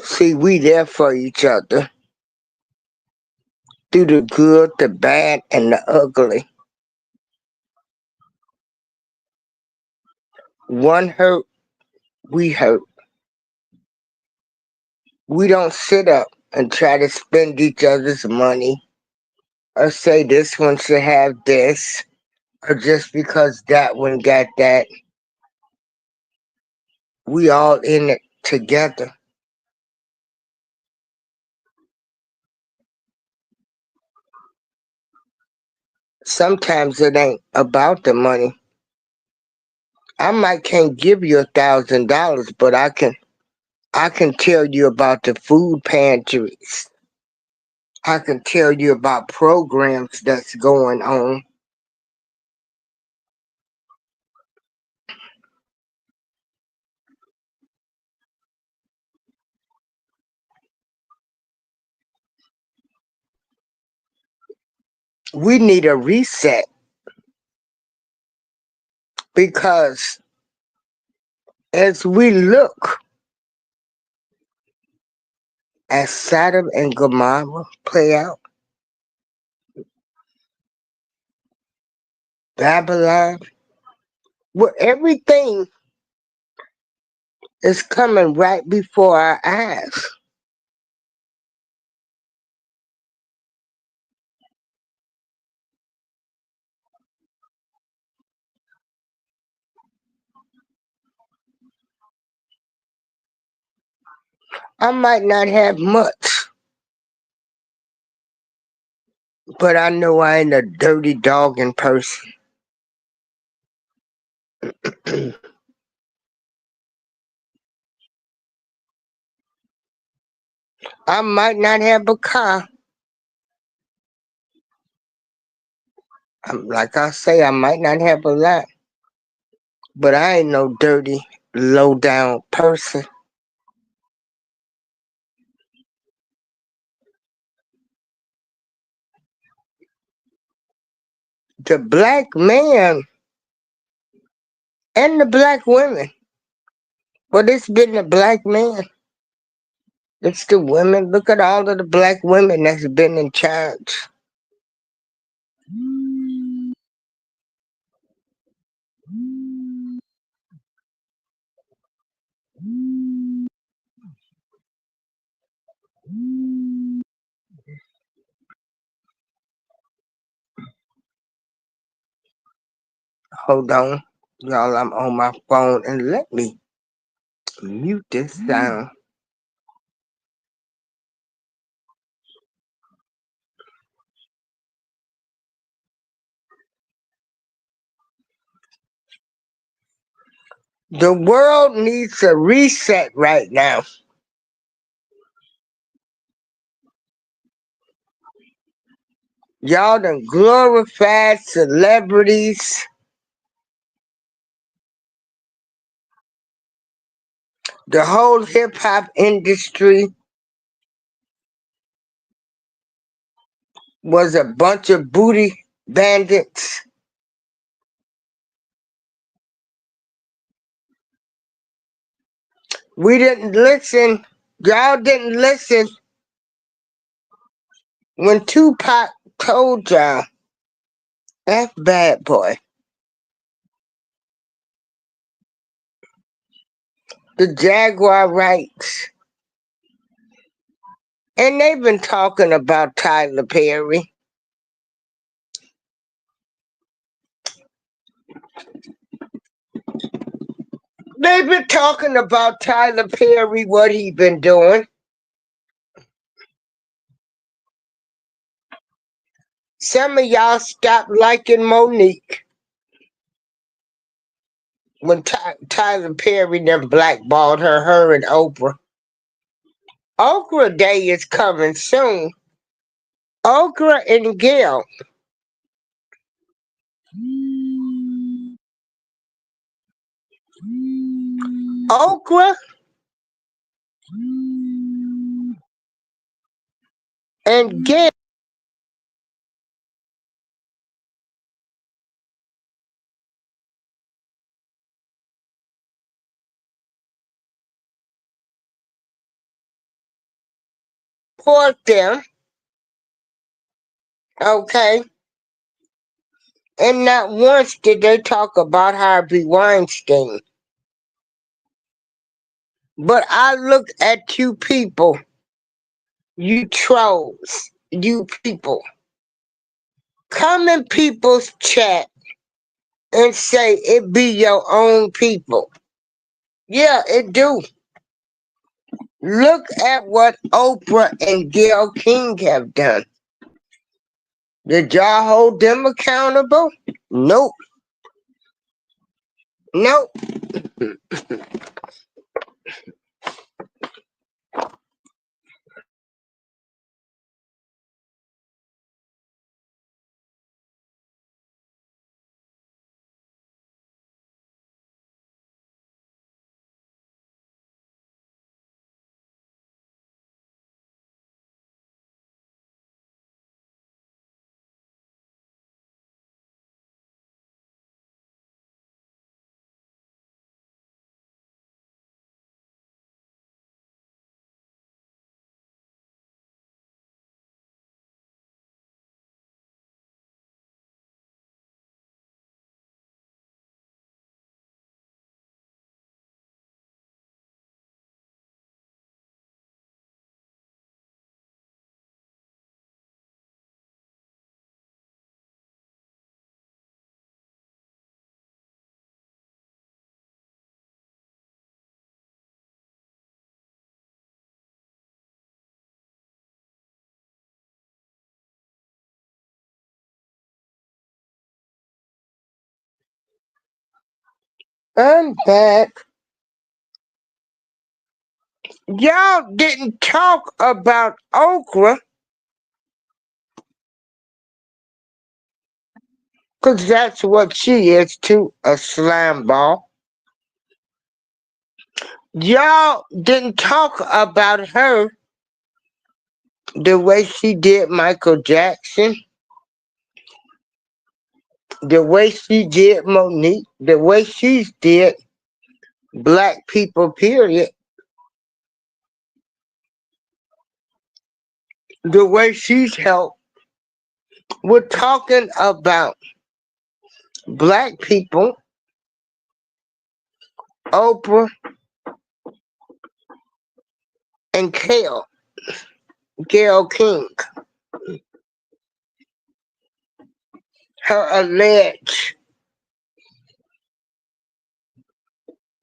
See, we there for each other through the good, the bad, and the ugly. One hurt, we hurt. We don't sit up and try to spend each other's money or say this one should have this or just because that one got that. We all in it together. Sometimes it ain't about the money. I might can't give you $1,000, but I can tell you about the food pantries. I can tell you about programs that's going on. We need a reset. Because as we look at Sodom and Gomorrah play out, Babylon, where everything is coming right before our eyes. I might not have much, but I know I ain't a dirty dogging person. I might not have a car. Like I say, I might not have a lot, but I ain't no dirty, low down person. The black man and the black women, but it's been the black man. It's the women. Look at all of the black women that's been in charge. Hold on, y'all. I'm on my phone and let me mute this sound. The world needs a reset right now. Y'all done glorified celebrities. The whole hip hop industry was a bunch of booty bandits. We didn't listen. Y'all didn't listen when Tupac told y'all, F bad boy. The Jaguar rights. And they've been talking about Tyler Perry. They've been talking about Tyler Perry, what he been doing. Some of y'all stopped liking Monique when Tyler Perry them blackballed her and Oprah. Oprah Day is coming soon. Oprah and Gail. Oprah and Gail. Support them, okay? And not once did they talk about Harvey Weinstein. But I look at you people, you trolls, you people. Come in people's chat and say it be your own people. Yeah, it do. Look at what Oprah and Gayle King have done. Did y'all hold them accountable? Nope. Nope. I'm back. Y'all didn't talk about okra, 'cause that's what she is too, a slime ball. Y'all didn't talk about her the way she did Michael Jackson, the way she did Monique, the way she did black people, period, the way she's helped. We're talking about black people, Oprah and Gail King, her alleged,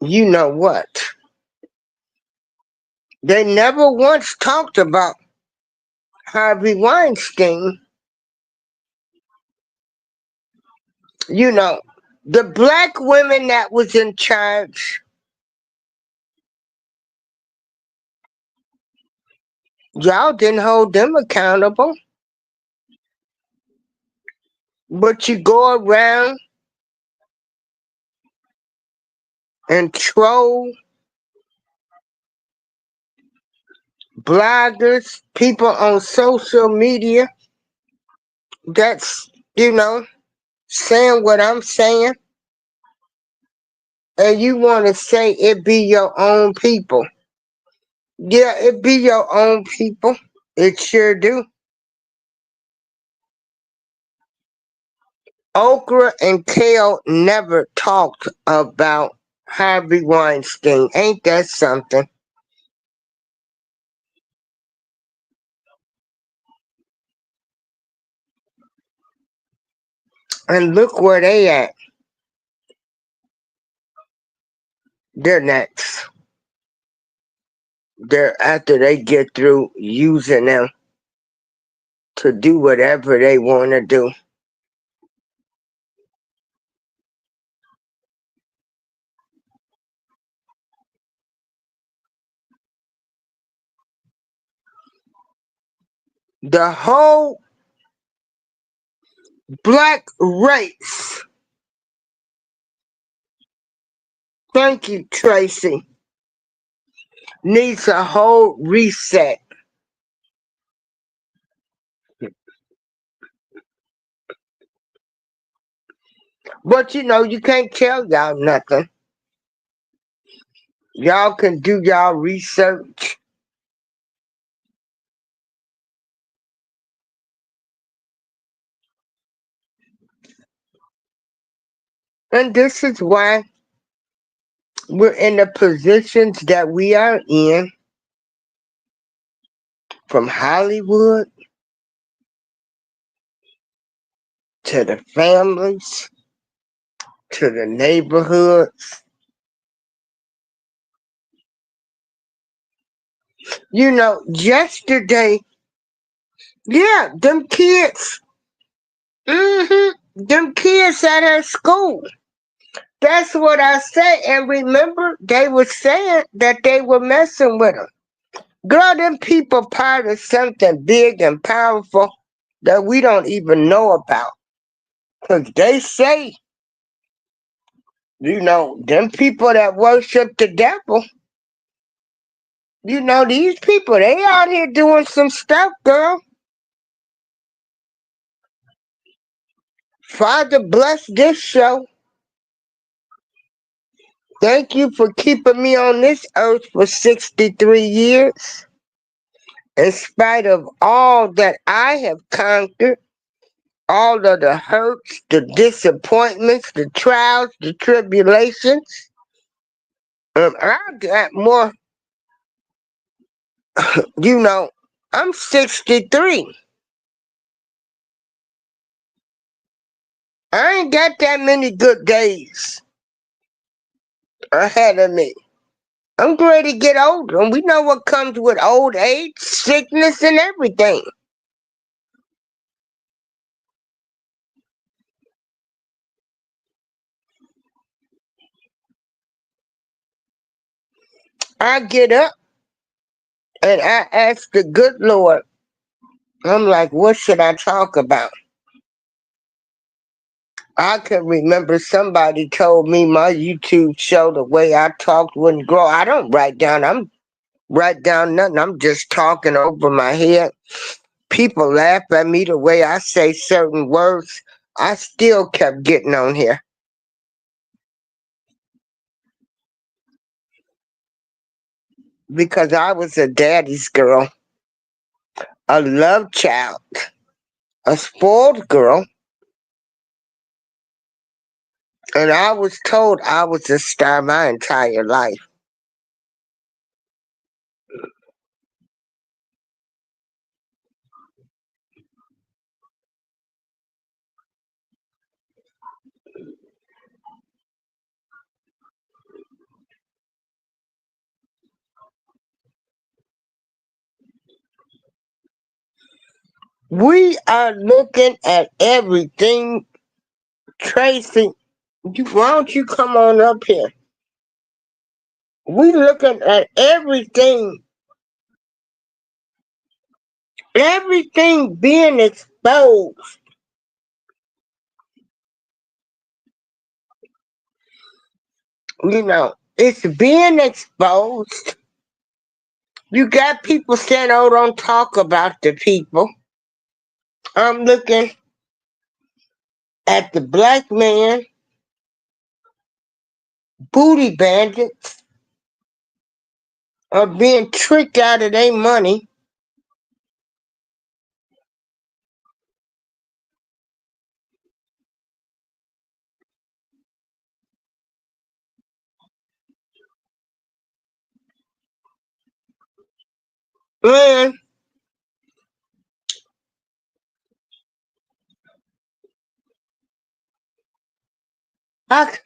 you know what. They never once talked about Harvey Weinstein. You know, the black women that was in charge, y'all didn't hold them accountable. But you go around and troll bloggers, people on social media that's, saying what I'm saying, and you want to say it be your own people. Yeah, it be your own people. It sure do. Okra and Kale never talked about Harvey Weinstein. Ain't that something? And look where they at. They're next. They're after they get through using them to do whatever they want to do. The whole black race, thank you, Tracy, needs a whole reset. But you can't tell y'all nothing. Y'all can do y'all research. And this is why we're in the positions that we are in, from Hollywood to the families to the neighborhoods. Yesterday, yeah, them kids at her school. That's what I say. And remember, they were saying that they were messing with her. Girl, them people part of something big and powerful that we don't even know about. Because they say, them people that worship the devil, these people, they out here doing some stuff, girl. Father, bless this show. Thank you for keeping me on this earth for 63 years. In spite of all that I have conquered, all of the hurts, the disappointments, the trials, the tribulations. I got more, you know, I'm 63. I ain't got that many good days ahead of me. I'm ready to get older, and we know what comes with old age, sickness, and everything. I get up and I ask the good Lord, I'm like, what should I talk about? I can remember somebody told me my YouTube show, the way I talked wouldn't grow. I don't write down nothing. I'm just talking over my head. People laugh at me the way I say certain words. I still kept getting on here because I was a daddy's girl, a love child, a spoiled girl, and I was told I was a star my entire life. We are looking at everything. Tracy, why don't you come on up here? We looking at everything being exposed. It's being exposed. You got people saying, oh, don't talk about the people. I'm looking at the black man, booty bandits are being tricked out of their money. Man, I,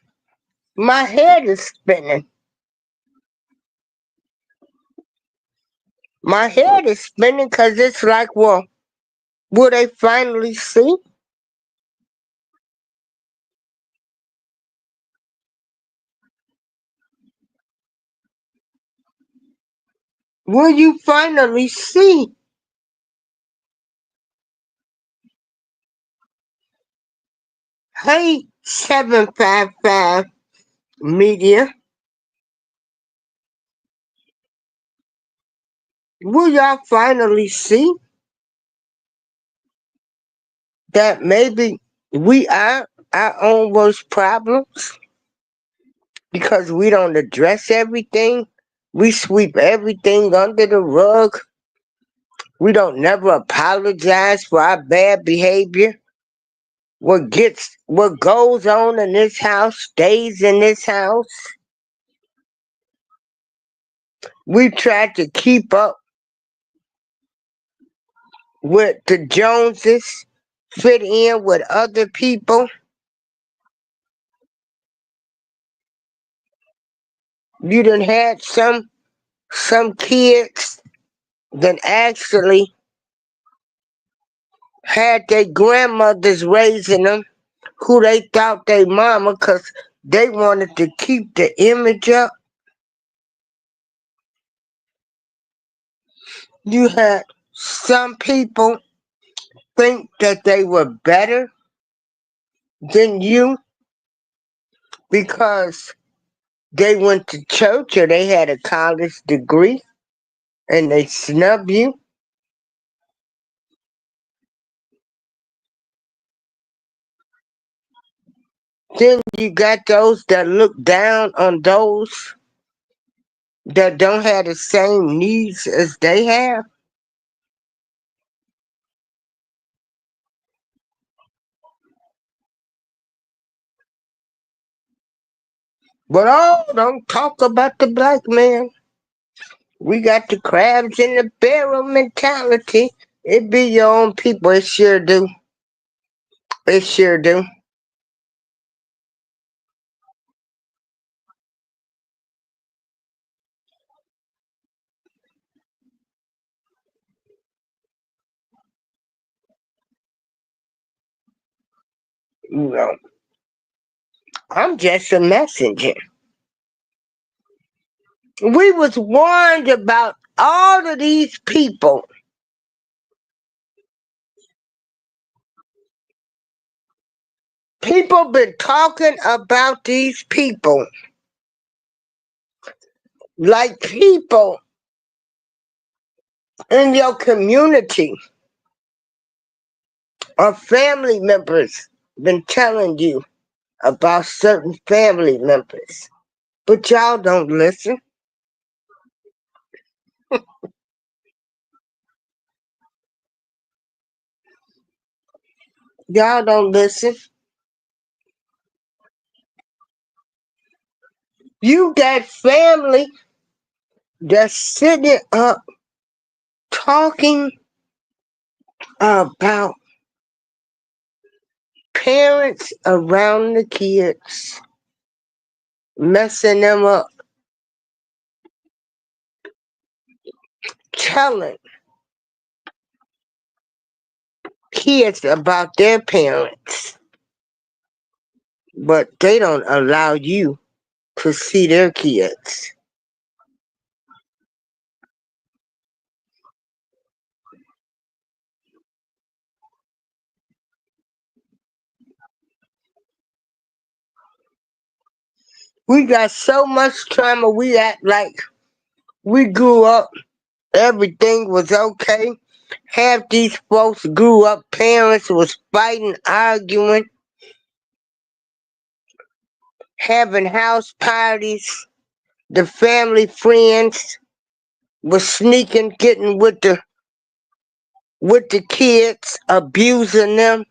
my head is spinning. My head is spinning because it's like, well, will they finally see? Will you finally see? Hey, 755 media, will y'all finally see that maybe we are our own worst problems because we don't address everything? We sweep everything under the rug. We don't never apologize for our bad behavior. What goes on in this house stays in this house. We try to keep up with the Joneses, fit in with other people. You done had some kids that actually had their grandmothers raising them who they thought they mama because they wanted to keep the image up. You had some people think that they were better than you because they went to church or they had a college degree and they snub you. Then you got those that look down on those that don't have the same needs as they have. But oh, don't talk about the black man. We got the crabs in the barrel mentality. It be your own people. It sure do. It sure do. You know, I'm just a messenger. We was warned about all of these people. People been talking about these people like people in your community or family members been telling you about certain family members. But y'all don't listen. Y'all don't listen. You got family that's sitting up talking about parents around the kids, messing them up, telling kids about their parents, but they don't allow you to see their kids. We got so much trauma, we act like we grew up, everything was okay. Half these folks grew up, parents was fighting, arguing, having house parties. The family friends was sneaking, getting with the kids, abusing them.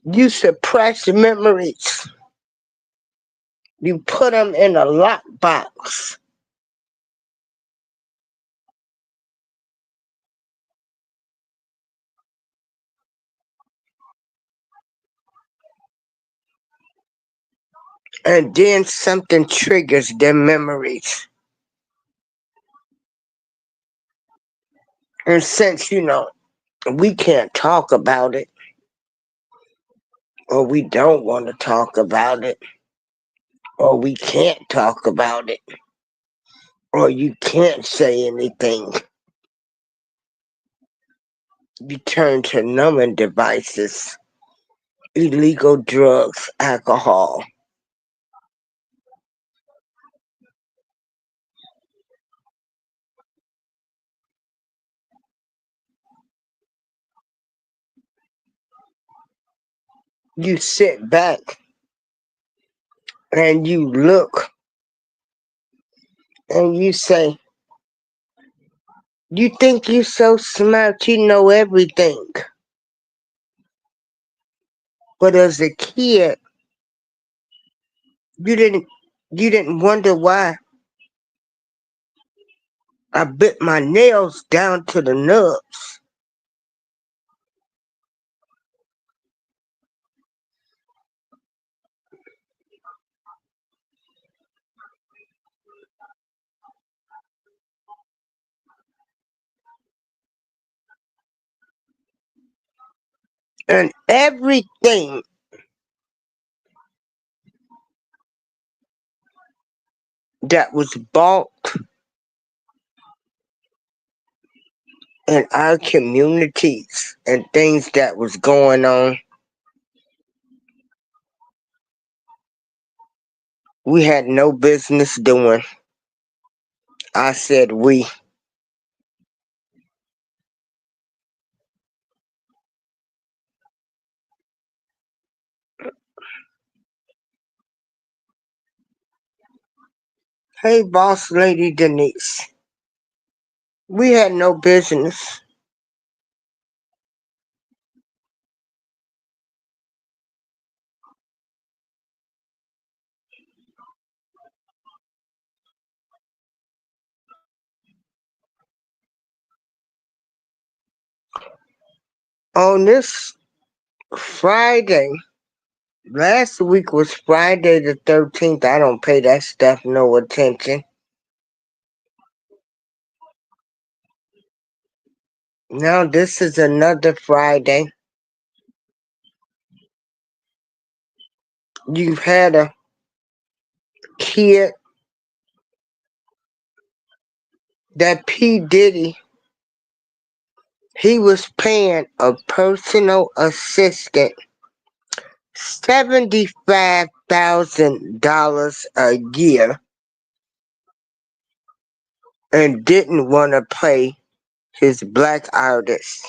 You suppress memories. You put them in a lockbox. And then something triggers their memories. And since, we can't talk about it, or we don't want to talk about it, or we can't talk about it, or you can't say anything, you turn to numbing devices, illegal drugs, alcohol. You sit back and you look and you say, you think you so smart, you know everything. But as a kid, you didn't wonder why I bit my nails down to the nubs. And everything that was bought in our communities and things that was going on, we had no business doing. I said we. Hey, boss lady Denise. We had no business. On this Friday, last week was Friday the 13th. I don't pay that stuff no attention. Now this is another Friday. You've had a kid that P. Diddy, he was paying a personal assistant $75,000 a year and didn't want to pay his black artists.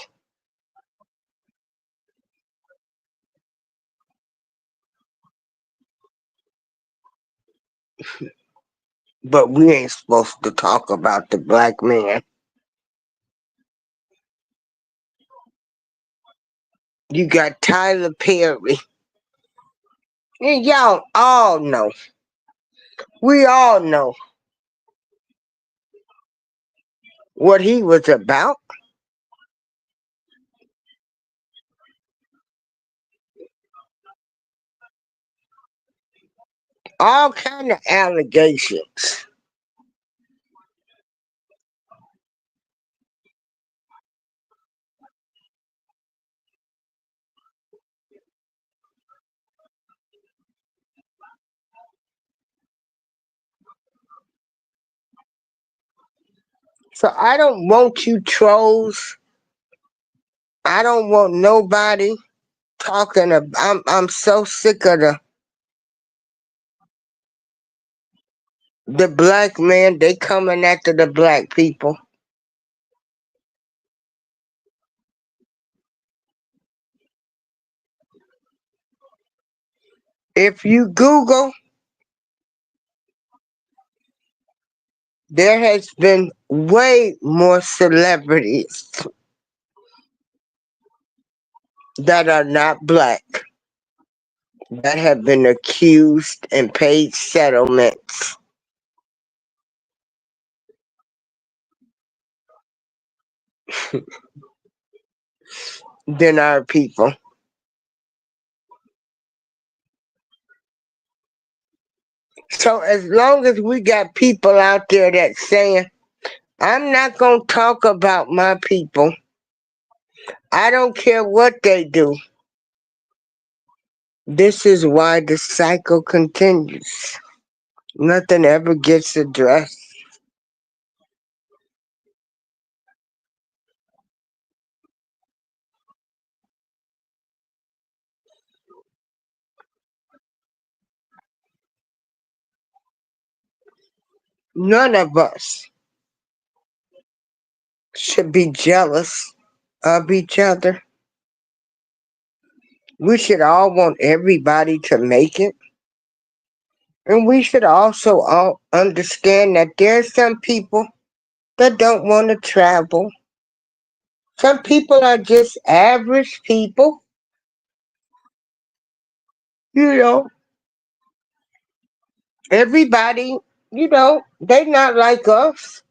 But we ain't supposed to talk about the black man. You got Tyler Perry. And y'all all know. We all know what he was about. All kind of allegations. So I don't want you trolls. I don't want nobody talking about. I'm so sick of the black man. They coming after the black people. If you Google, there has been way more celebrities that are not black that have been accused and paid settlements than our people. So as long as we got people out there that saying, I'm not gonna talk about my people. I don't care what they do. This is why the cycle continues. Nothing ever gets addressed. None of us should be jealous of each other. We should all want everybody to make it. And we should also all understand that there's some people that don't want to travel. Some people are just average people. You know, everybody, they not like us.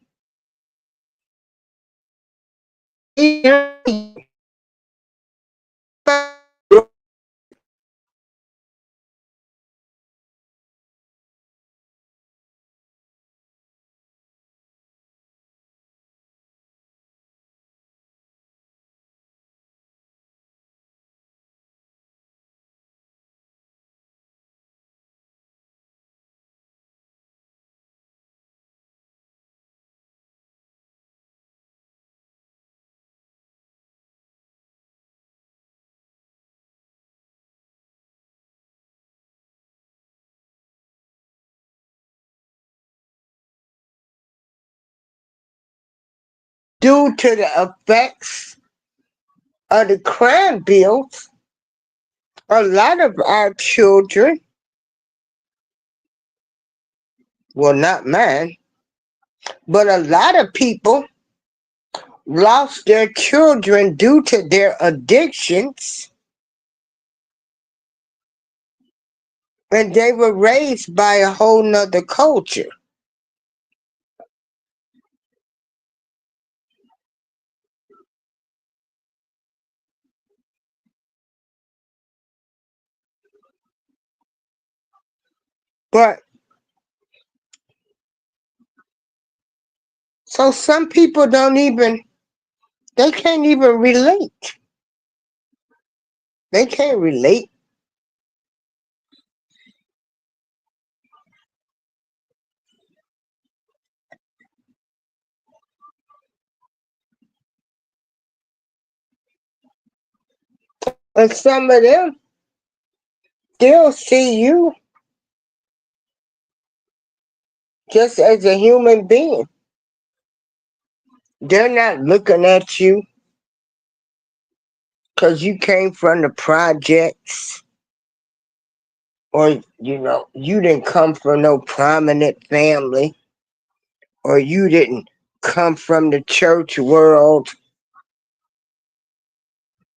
Due to the effects of the crime bills, a lot of our children, well, not mine, but a lot of people lost their children due to their addictions, and they were raised by a whole nother culture. But so some people don't even They can't even relate. They can't relate. And some of them, they'll see you just as a human being. They're not looking at you because you came from the projects or, you didn't come from no prominent family or you didn't come from the church world,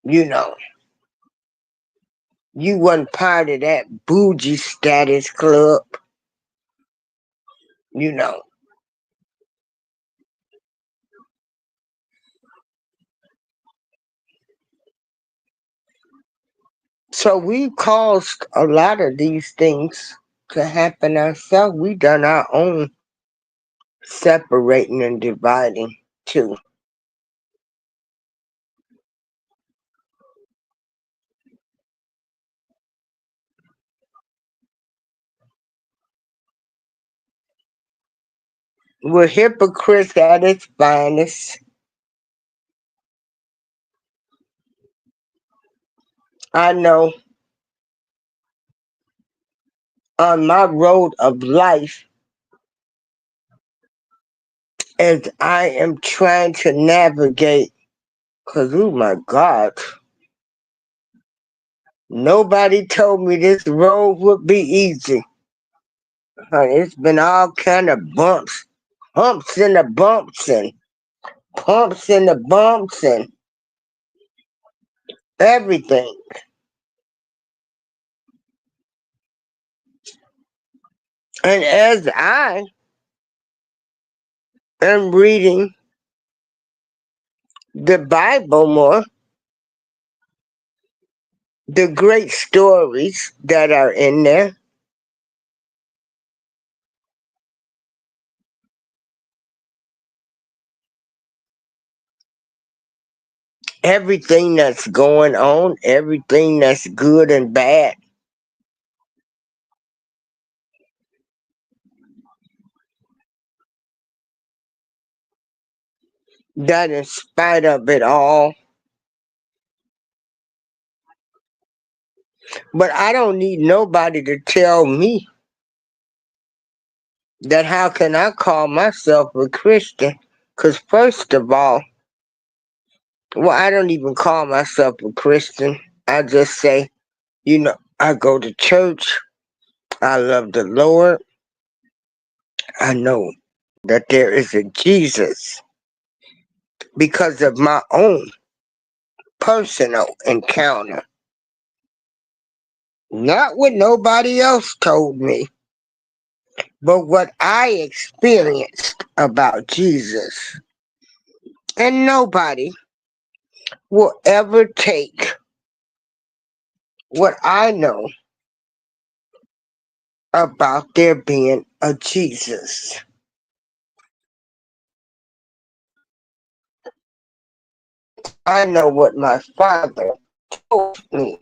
you know. You wasn't part of that bougie status club, you know. So we caused a lot of these things to happen ourselves. We done our own separating and dividing too. We're hypocrites at its finest. I know on my road of life, as I am trying to navigate, because oh my God, nobody told me this road would be easy. Honey, it's been all kind of bumps, humps in the bumps and pumps in the bumps and everything. And as I am reading the Bible more, the great stories that are in there, everything that's going on, everything that's good and bad, that in spite of it all, but I don't need nobody to tell me that how can I call myself a Christian? Because first of all, well, I don't even call myself a Christian. I just say, I go to church. I love the Lord. I know that there is a Jesus because of my own personal encounter. Not what nobody else told me, but what I experienced about Jesus. And nobody will ever take what I know about there being a Jesus. I know what my father told me.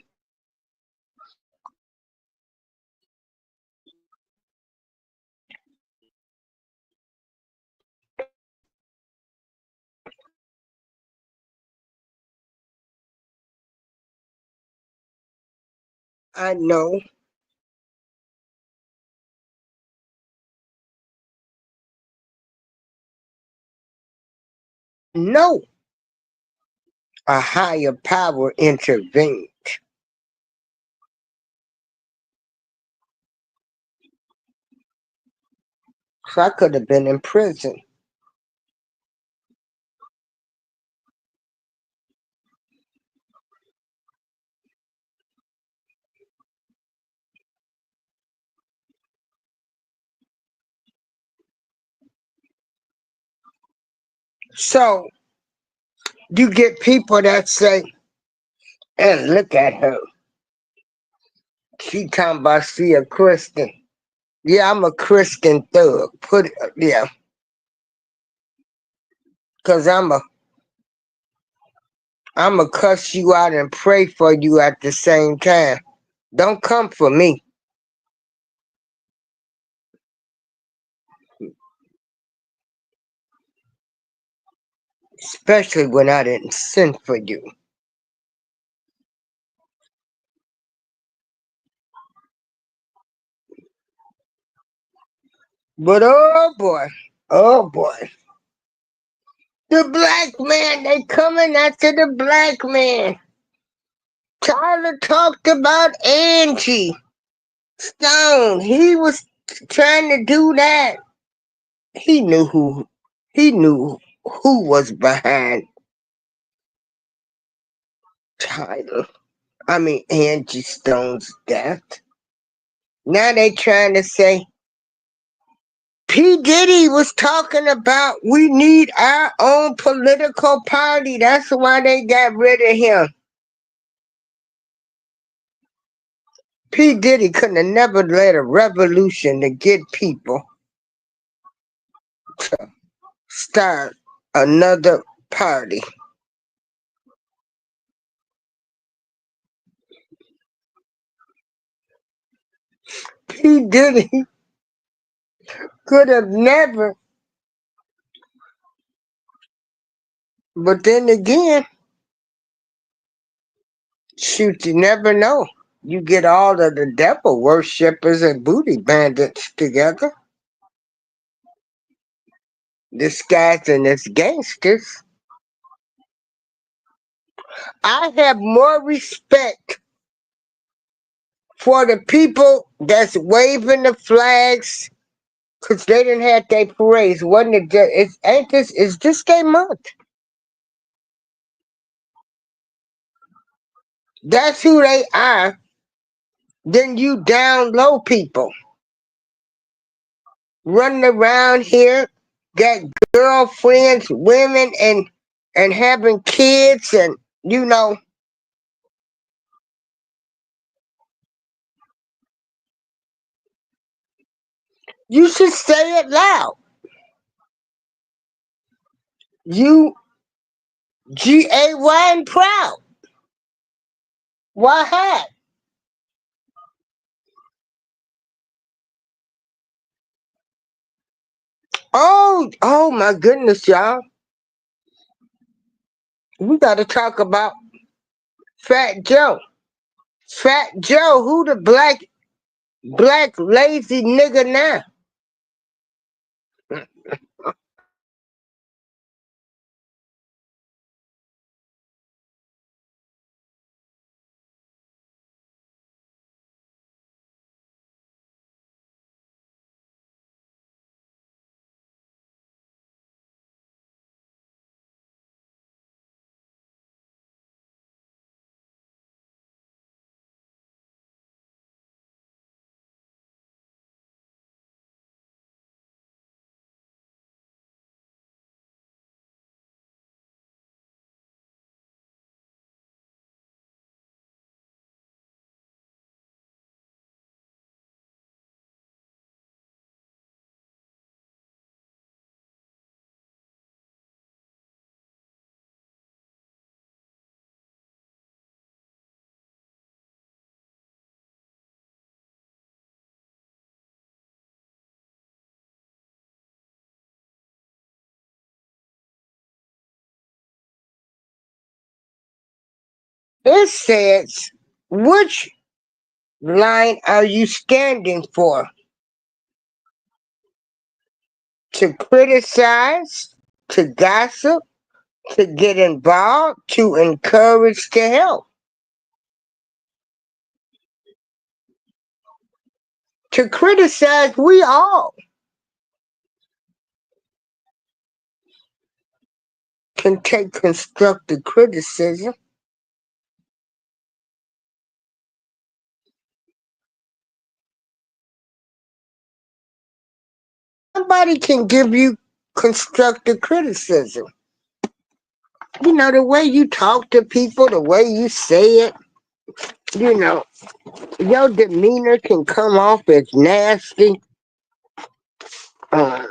I know no a higher power intervened. So I could have been in prison. So you get people that say, and look at her. She talking about she a Christian. Yeah, I'm a Christian thug. Yeah, because I'm a I'ma cuss you out and pray for you at the same time. Don't come for me. Especially when I didn't send for you. But oh boy. The black man, they coming after the black man. Tyler talked about Angie Stone. He was trying to do that. He knew who was behind Tyler. I mean Angie Stone's death. Now they trying to say P. Diddy was talking about we need our own political party. That's why they got rid of him. P. Diddy couldn't have never led a revolution to get people to start another party. P. Diddy could have never, but then again, shoot, you never know. You get all of the devil worshippers and booty bandits together, disguising as gangsters. I have more respect for the people that's waving the flags because they didn't have their parades. Wasn't it just, ain't this, is this their month? That's who they are. Then you down low people running around here, got girlfriends, women, and having kids, and you know, you should say it loud. You GAY and proud. Why hide? Oh my goodness, y'all. We gotta talk about Fat Joe. Fat Joe, who the black lazy nigga now? It says, which line are you standing for? To criticize, to gossip, to get involved, to encourage, to help, to criticize, we all can take constructive criticism. Somebody can give you constructive criticism. You know, the way you talk to people, the way you say it, you know, your demeanor can come off as nasty. Uh,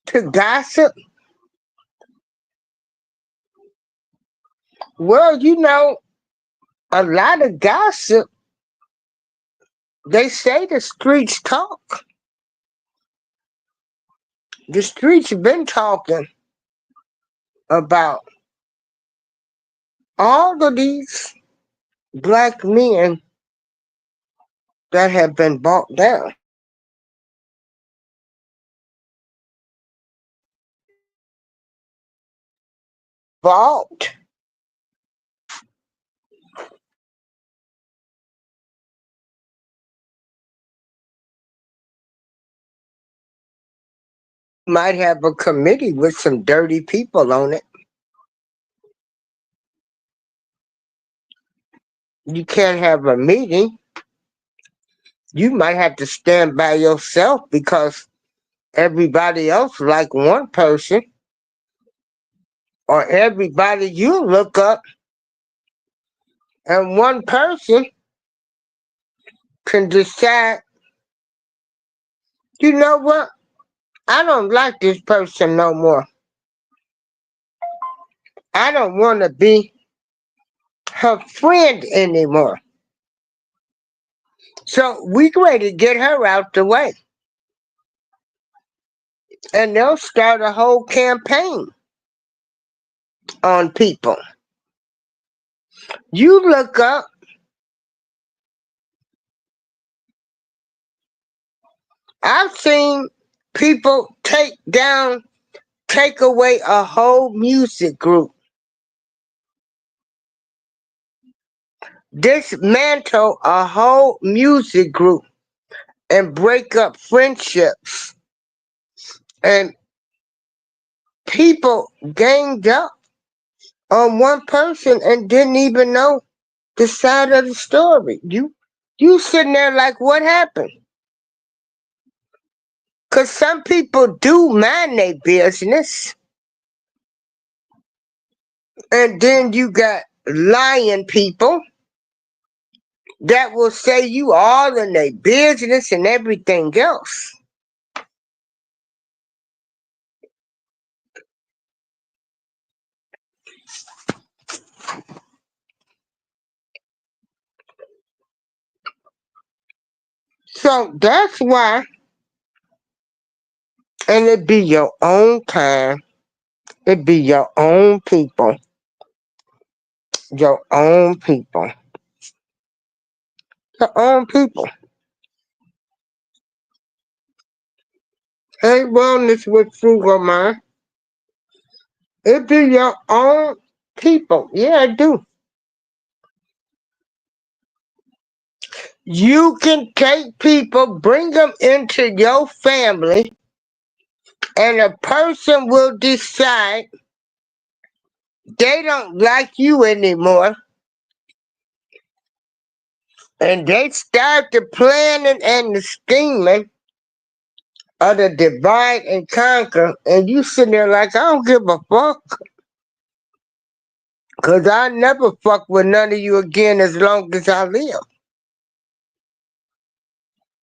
to gossip. Well, a lot of gossip, they say the streets talk. The streets been talking about all of these black men that have been bought down. Bought. Might have a committee with some dirty people on it. You can't have a meeting. You might have to stand by yourself because everybody else like one person, or everybody you look up and one person can decide, you know what? I don't like this person no more. I don't want to be her friend anymore. So we ready to get her out the way. And they'll start a whole campaign on people. You look up, I've seen people take away a whole music group, dismantle a whole music group, and break up friendships. And people ganged up on one person and didn't even know the side of the story. You sitting there like, what happened? Cause some people do mind their business, and then you got lying people that will say you all in their business and everything else. So that's why, and it be your own time, it be your own people, your own people, your own people. Hey, wellness with frugal mind. It be your own people. Yeah, I do. You can take people, bring them into your family, and a person will decide they don't like you anymore, and they start the planning and the scheming of the divide and conquer, and you sitting there like, I don't give a fuck, because I never fuck with none of you again as long as I live.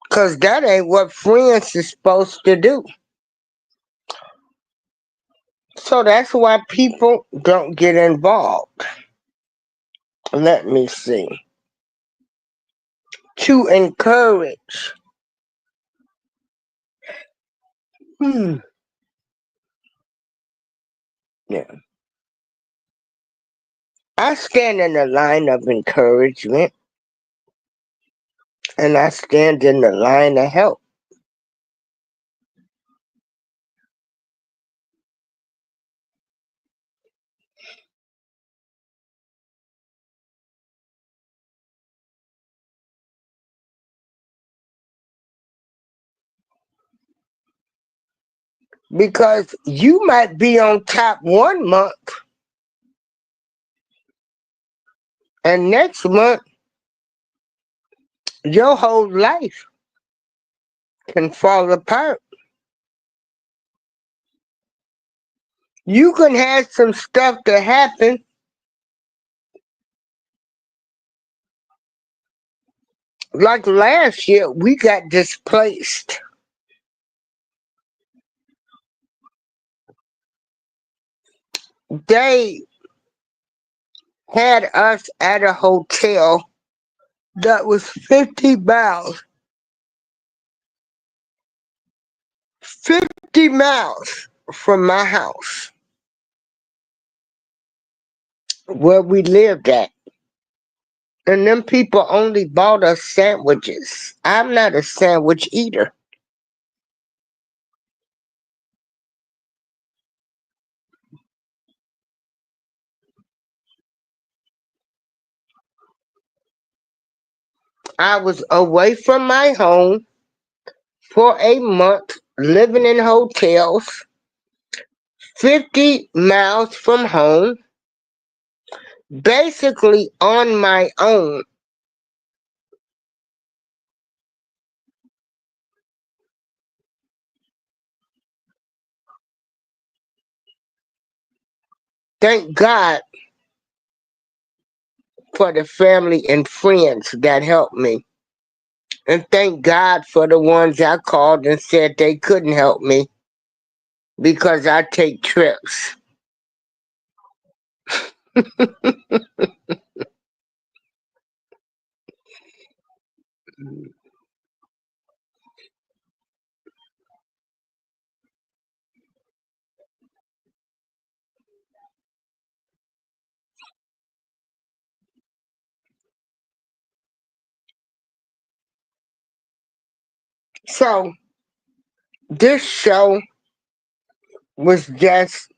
Because that ain't what friends is supposed to do. So that's why people don't get involved. Let me see. To encourage. Hmm. Yeah. I stand in the line of encouragement, and I stand in the line of help. Because you might be on top one month, and next month, your whole life can fall apart. You can have some stuff that happen. Like last year, we got displaced. They had us at a hotel that was 50 miles from my house where we lived at. And them people only bought us sandwiches. I'm not a sandwich eater. I was away from my home for a month, living in hotels, 50 miles from home, basically on my own. Thank God for the family and friends that helped me. And thank God for the ones I called and said they couldn't help me because I take trips. So this show was just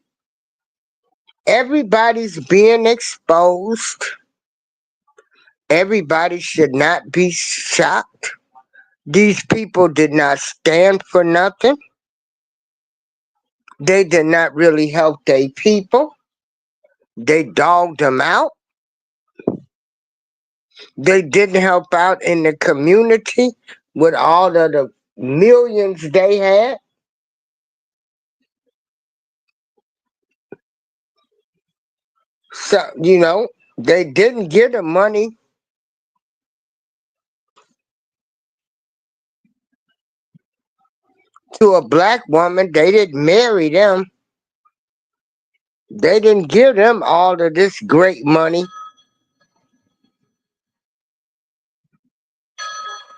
everybody's being exposed. Everybody should not be shocked. These people did not stand for nothing. They did not really help their people. They dogged them out. They didn't help out in the community with all of the millions they had. So, they didn't give the money to a black woman. They didn't marry them. They didn't give them all of this great money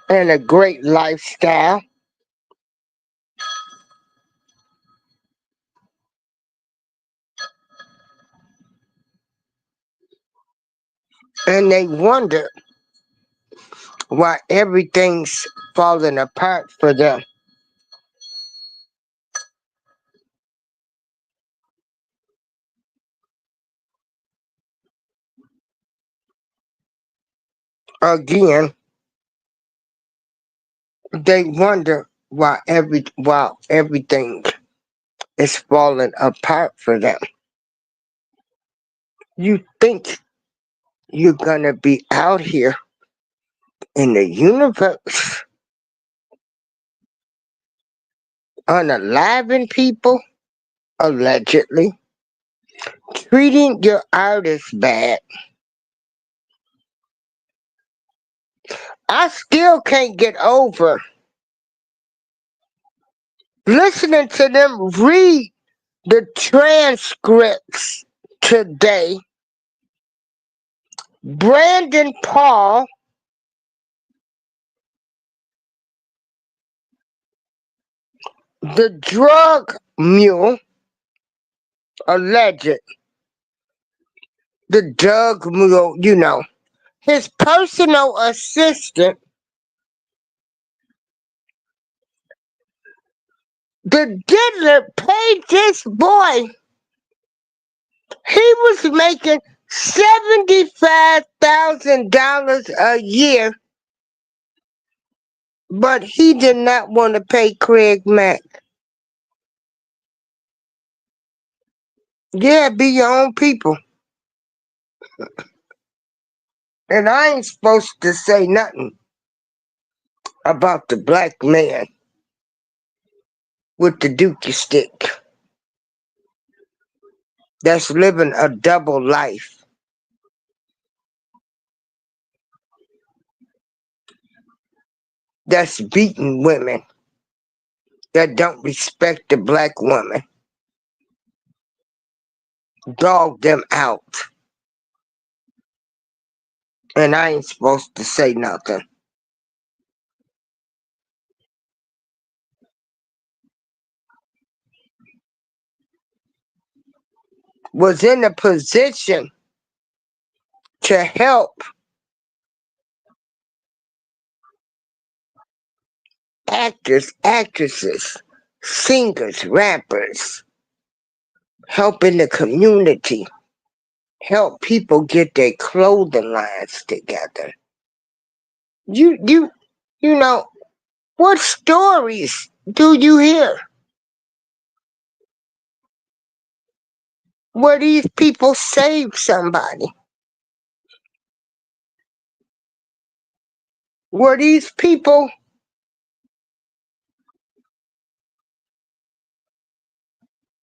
and a great lifestyle. And they wonder why everything's falling apart for them. Again, they wonder why everything is falling apart for them. You think you're gonna be out here in the universe unaliving people, allegedly, treating your artists bad. I still can't get over listening to them read the transcripts today. Brandon Paul, the drug mule, alleged, the drug mule, his personal assistant, the diddler paid this boy. He was making $75,000 a year, but he did not want to pay Craig Mack. Yeah, be your own people. And I ain't supposed to say nothing about the black man with the Dukey stick that's living a double life, that's beating women, that don't respect the black woman, dog them out. And I ain't supposed to say nothing. Was in a position to help actors, actresses, singers, rappers, helping the community, help people get their clothing lines together. You know, what stories do you hear where these people saved somebody? Where these people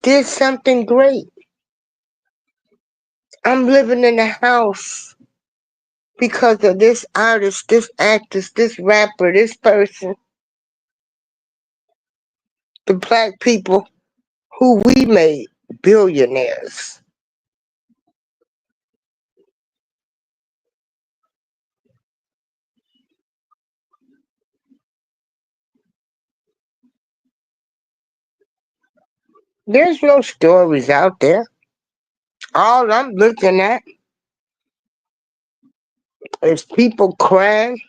did something great? I'm living in a house because of this artist, this actress, this rapper, this person, the black people who we made billionaires. There's no stories out there. All I'm looking at is people crying.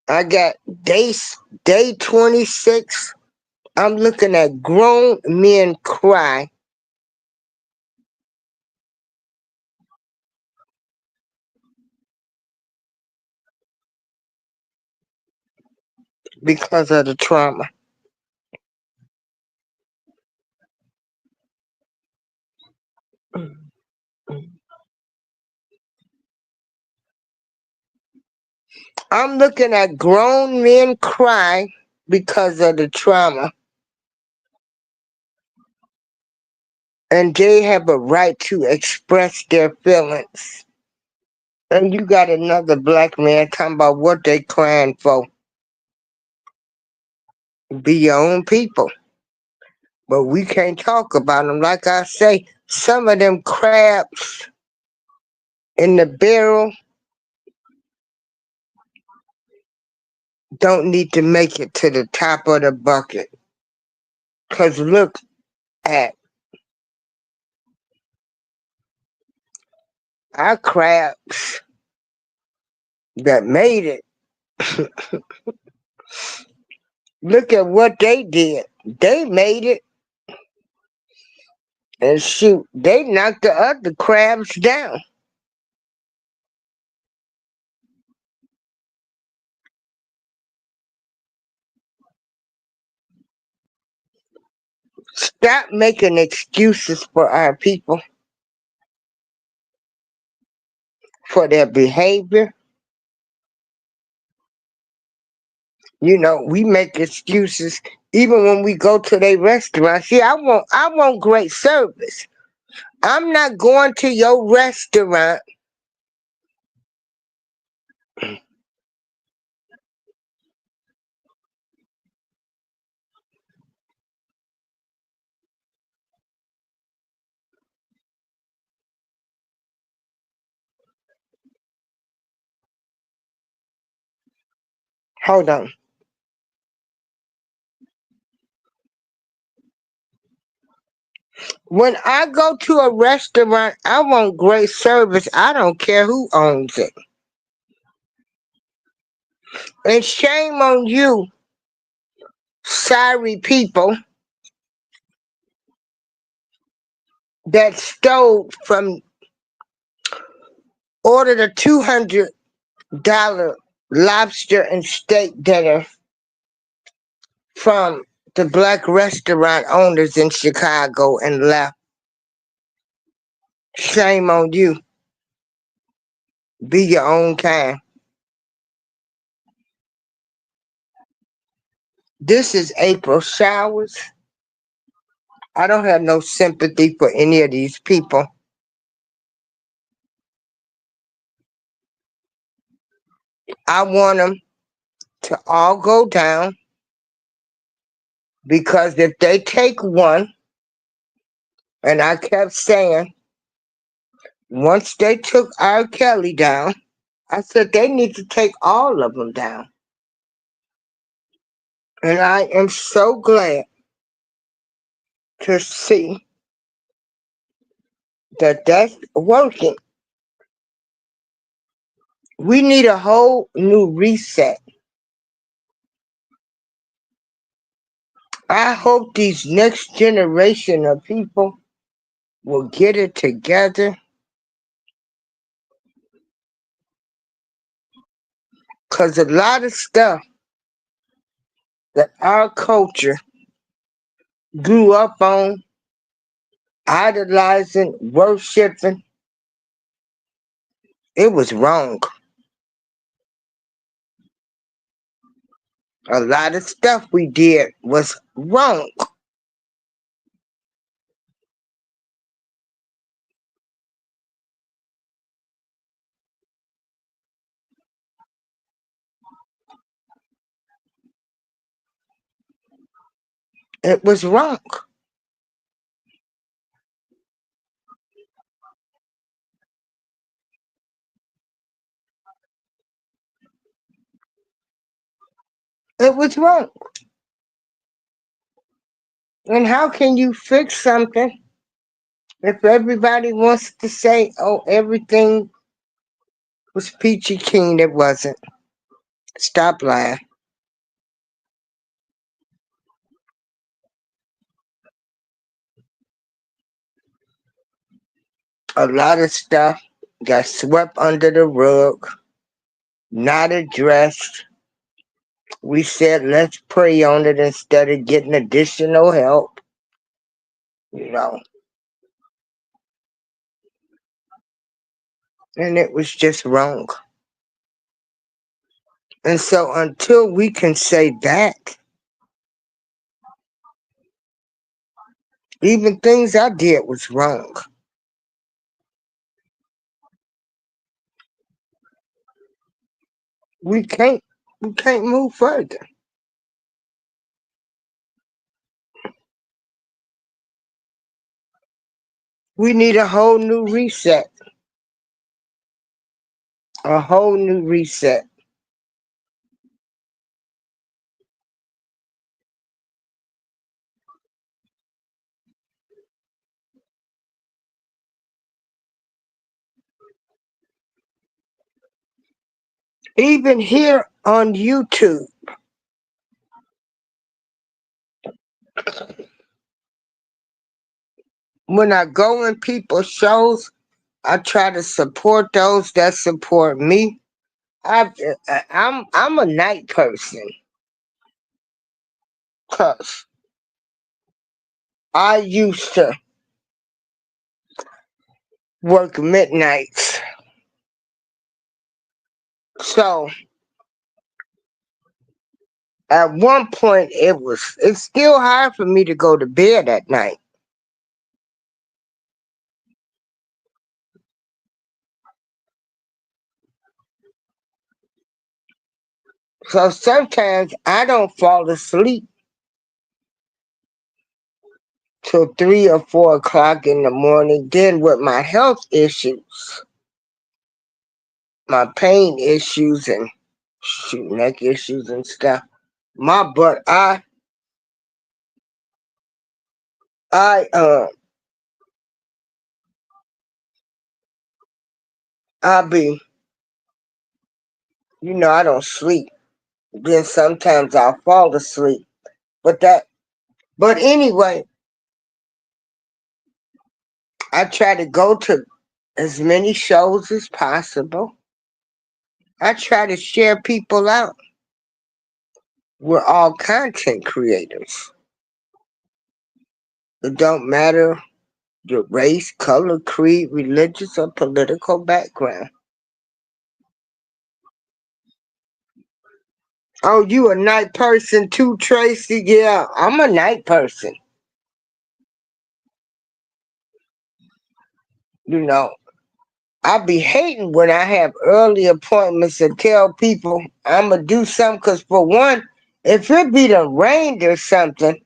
I got day 26. I'm looking at grown men cry because of the trauma. I'm looking at grown men cry because of the trauma, and they have a right to express their feelings. And you got another black man talking about what they crying for. Be your own people. But we can't talk about them. Like I say, some of them crabs in the barrel don't need to make it to the top of the bucket. Because look at our crabs that made it. Look at what they did. They made it, and shoot, they knocked the other crabs down. Stop making excuses for our people for their behavior. You know, we make excuses even when we go to their restaurant. See, I want great service. I'm not going to your restaurant. Hold on. When I go to a restaurant, I want great service. I don't care who owns it. And shame on you, sorry people that stole from, ordered a $200 lobster and steak dinner from the black restaurant owners in Chicago and left. Shame on you. Be your own kind. This is April showers. I don't have no sympathy for any of these people. I want them to all go down because if they take one, and I kept saying, Once they took R. Kelly down, I said they need to take all of them down. And I am so glad to see that that's working. We need a whole new reset. I hope these next generation of people will get it together, because a lot of stuff that our culture grew up on, idolizing, worshiping, it was wrong. A lot of stuff we did was wrong. It was wrong. It was wrong. And how can you fix something if everybody wants to say, oh, everything was peachy keen? It wasn't. Stop lying. A lot of stuff got swept under the rug, not addressed. We said, let's pray on it instead of getting additional help. You know, and it was just wrong. And so until we can say that, even things I did was wrong, we can't move further. We need a whole new reset. A whole new reset. Even here on YouTube, when I go in people's shows, I try to support those that support me. I'm a night person, cause I used to work midnights. So at one point it's still hard for me to go to bed at night. So sometimes I don't fall asleep till 3 or 4 o'clock in the morning. Then with my health issues, my pain issues and neck issues and stuff, my butt, I I be, I don't sleep. Then sometimes I'll fall asleep. But anyway, I try to go to as many shows as possible. I try to share people out. We're all content creators. It don't matter your race, color, creed, religious, or political background. Oh, you a night person too, Tracy? Yeah, I'm a night person. You know, I be hating when I have early appointments and tell people I'm going to do something, because for one, if it be the rain or something,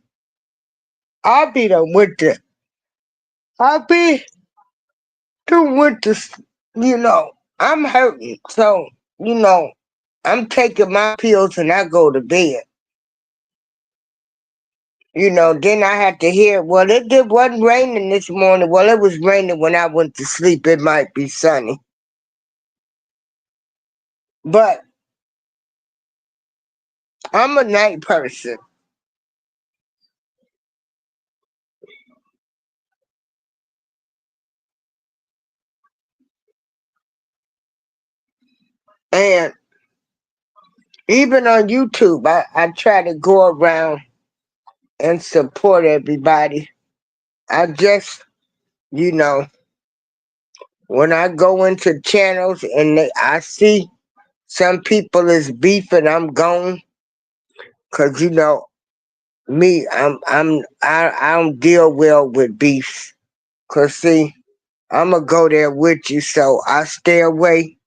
I'll be the with the, I'll be to went to, you know, I'm hurting. So, you know, I'm taking my pills and I go to bed. You know, then I had to hear, well, it wasn't raining this morning. Well, it was raining when I went to sleep. It might be sunny. But I'm a night person. And even on YouTube, I try to go around and support everybody. I just, you know, when I go into channels and I see some people is beefing, I'm gone. Cause you know, me, I don't deal well with beefs. Cause see, I'ma go there with you, so I stay away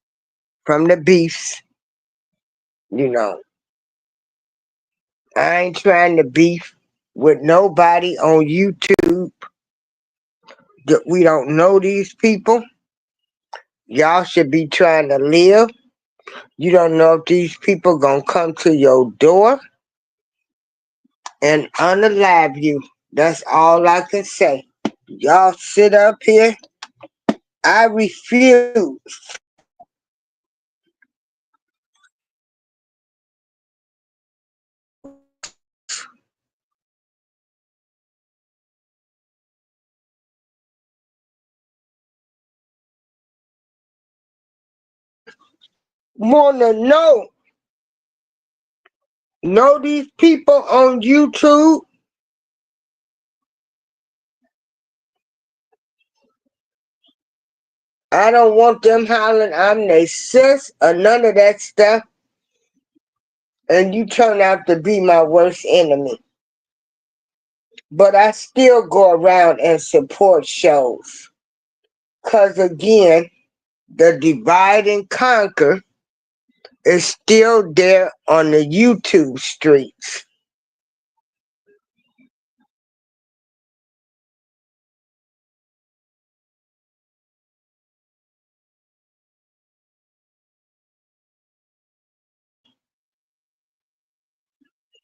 from the beefs. You know, I ain't trying to beef with nobody on YouTube. That we don't know these people. Y'all should be trying to live. You don't know if these people gonna come to your door and unalive you. That's all I can say. Y'all sit up here. I refuse. Wanna know these people on YouTube? I don't want them hollering I'm their sis or none of that stuff. And you turn out to be my worst enemy. But I still go around and support shows. Cause again, the divide and conquer is still there on the YouTube streets.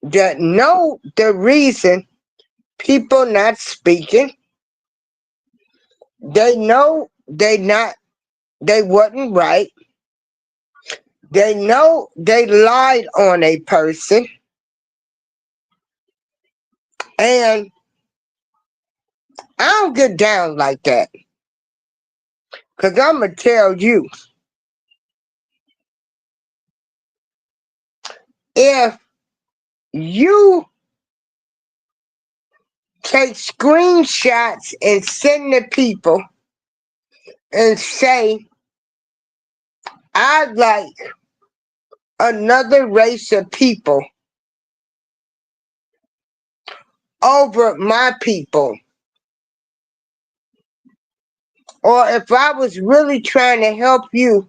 That know the reason people not speaking. They know they wasn't right. They know they lied on a person. And I don't get down like that. Cause I'ma tell you, if you take screenshots and send to people and say, I like another race of people over my people, or if I was really trying to help you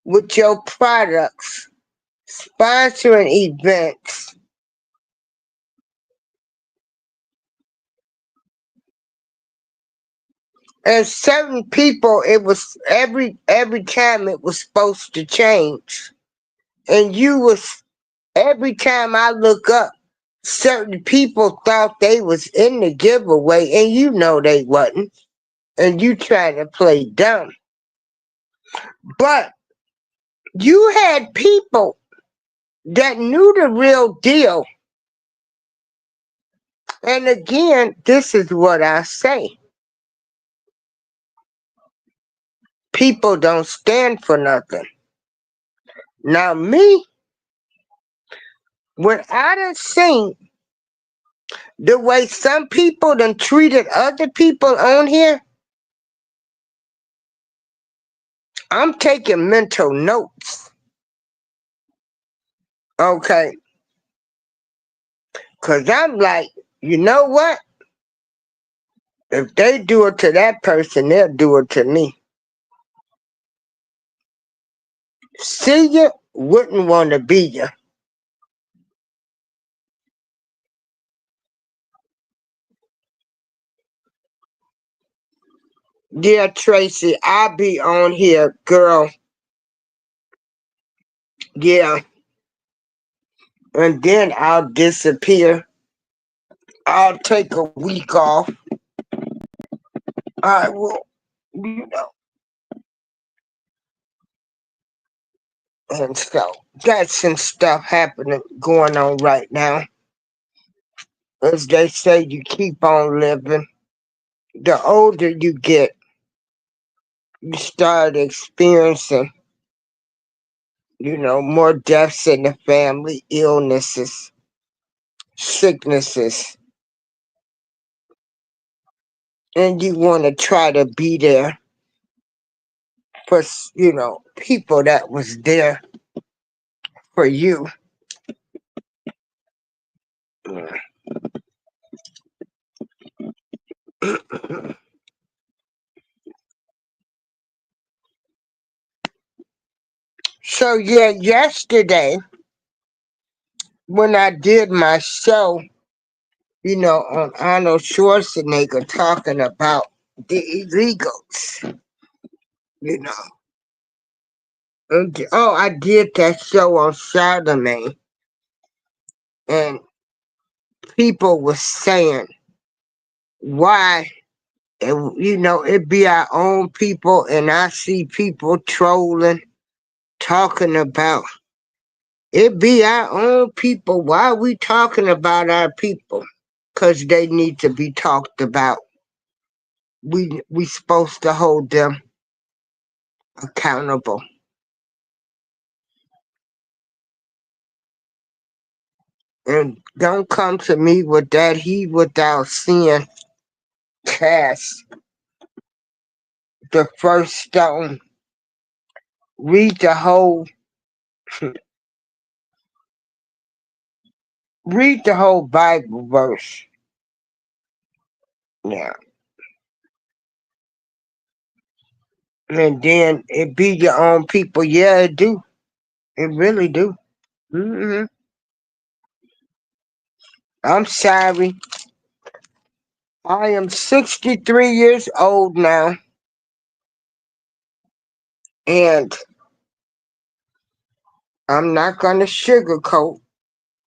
with your products, sponsoring events, and certain people, it was every time it was supposed to change, and you was every time I look up, certain people thought they was in the giveaway, and you know they wasn't, and you try to play dumb, but you had people that knew the real deal. And again, this is what I say. People don't stand for nothing. Now me, when I done seen the way some people done treated other people on here, I'm taking mental notes. Okay. Cause I'm like, you know what? If they do it to that person, they'll do it to me. See ya, wouldn't want to be ya. Dear Tracy, I'll be on here, girl. Yeah. And then I'll disappear. I'll take a week off. I will, you know. And so, got some stuff happening, going on right now. As they say, you keep on living. The older you get, you start experiencing, more deaths in the family, illnesses, sicknesses. And you want to try to be there for, people that was there for you. So, yeah, yesterday, when I did my show, on Arnold Schwarzenegger talking about the illegals, you know. Oh, I did that show on Sodom, and people were saying why, it be our own people, and I see people trolling, talking about it be our own people. Why are we talking about our people? Because they need to be talked about. We supposed to hold them accountable. And don't come to me with that he without sin cast the first stone. Read the whole Bible verse. Yeah. And then it be your own people. Yeah, it do. It really do. I'm sorry. I am 63 years old now. And I'm not going to sugarcoat.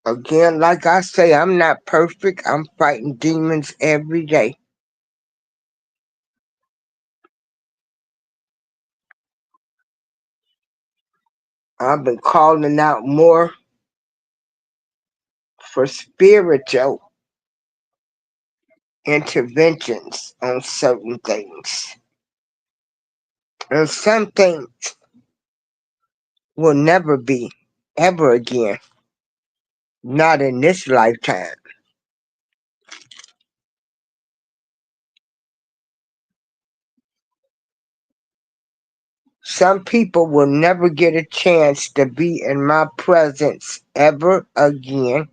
Again, like I say, I'm not perfect. I'm fighting demons every day. I've been calling out more for spiritual interventions on certain things. And some things will never be ever again. Not in this lifetime. Some people will never get a chance to be in my presence ever again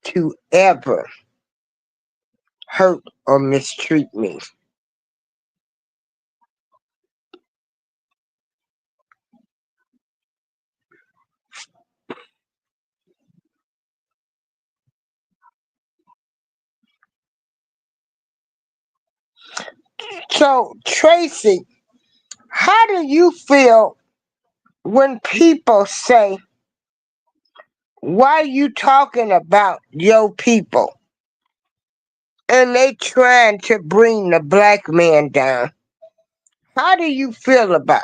to ever hurt or mistreat me. So, Tracy, how do you feel when people say, why you talking about your people? And they trying to bring the black man down. How do you feel about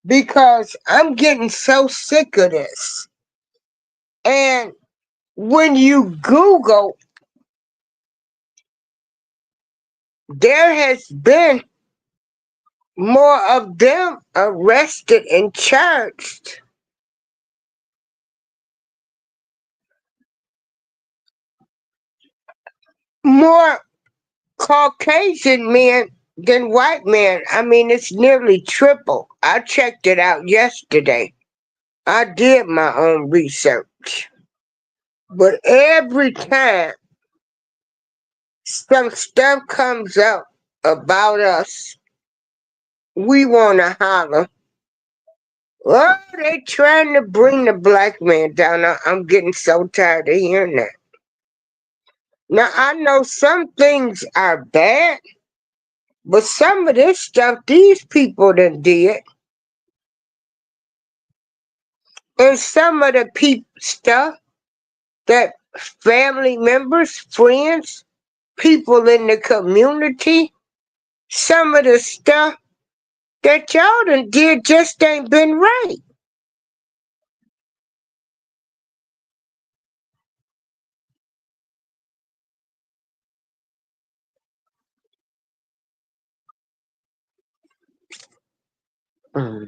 because I'm getting so sick of this. And when you Google, there has been more of them arrested and charged. More Caucasian men than white men. I mean, it's nearly triple. I checked it out yesterday. I did my own research. But every time some stuff comes up about us, we want to holler. Oh, they trying to bring the black man down. I'm getting so tired of hearing that. Now, I know some things are bad, But some of this stuff these people done did, and some of the stuff that family members, friends, people in the community, some of the stuff that y'all done did just ain't been right. Mm.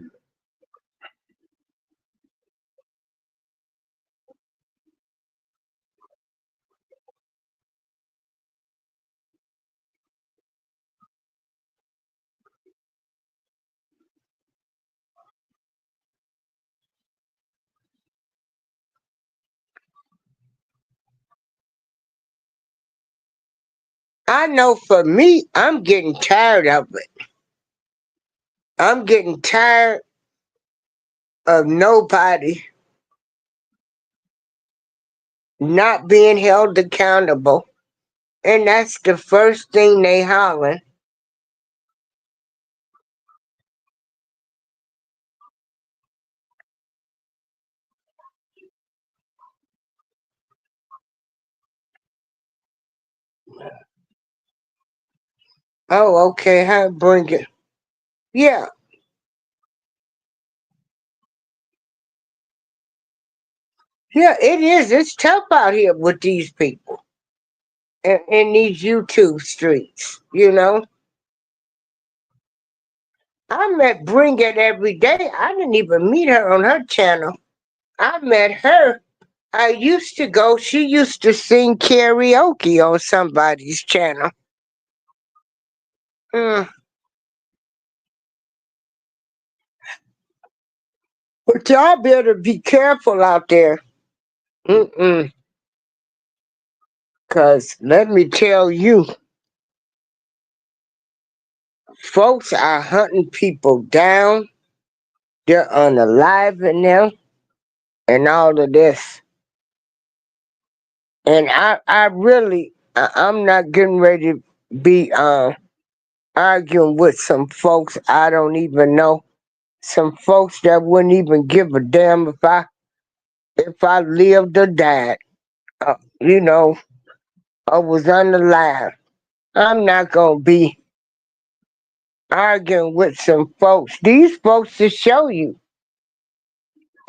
I know for me, I'm getting tired of it. I'm getting tired of nobody not being held accountable. And that's the first thing they hollering. Oh, okay, how bring it? Yeah, yeah, it is. It's tough out here with these people in these YouTube streets, you know. I met Bring It every day. I didn't even meet her on her channel. I met her. I used to go, she used to sing karaoke on somebody's channel. Mm. But y'all better be careful out there. Mm-mm. Because let me tell you, folks are hunting people down. They're unaliving them and all of this. And I really, I'm not getting ready to be arguing with some folks I don't even know. Some folks that wouldn't even give a damn if I lived or died. You know, I was unalive. I'm not gonna be arguing with some folks. These folks to show you,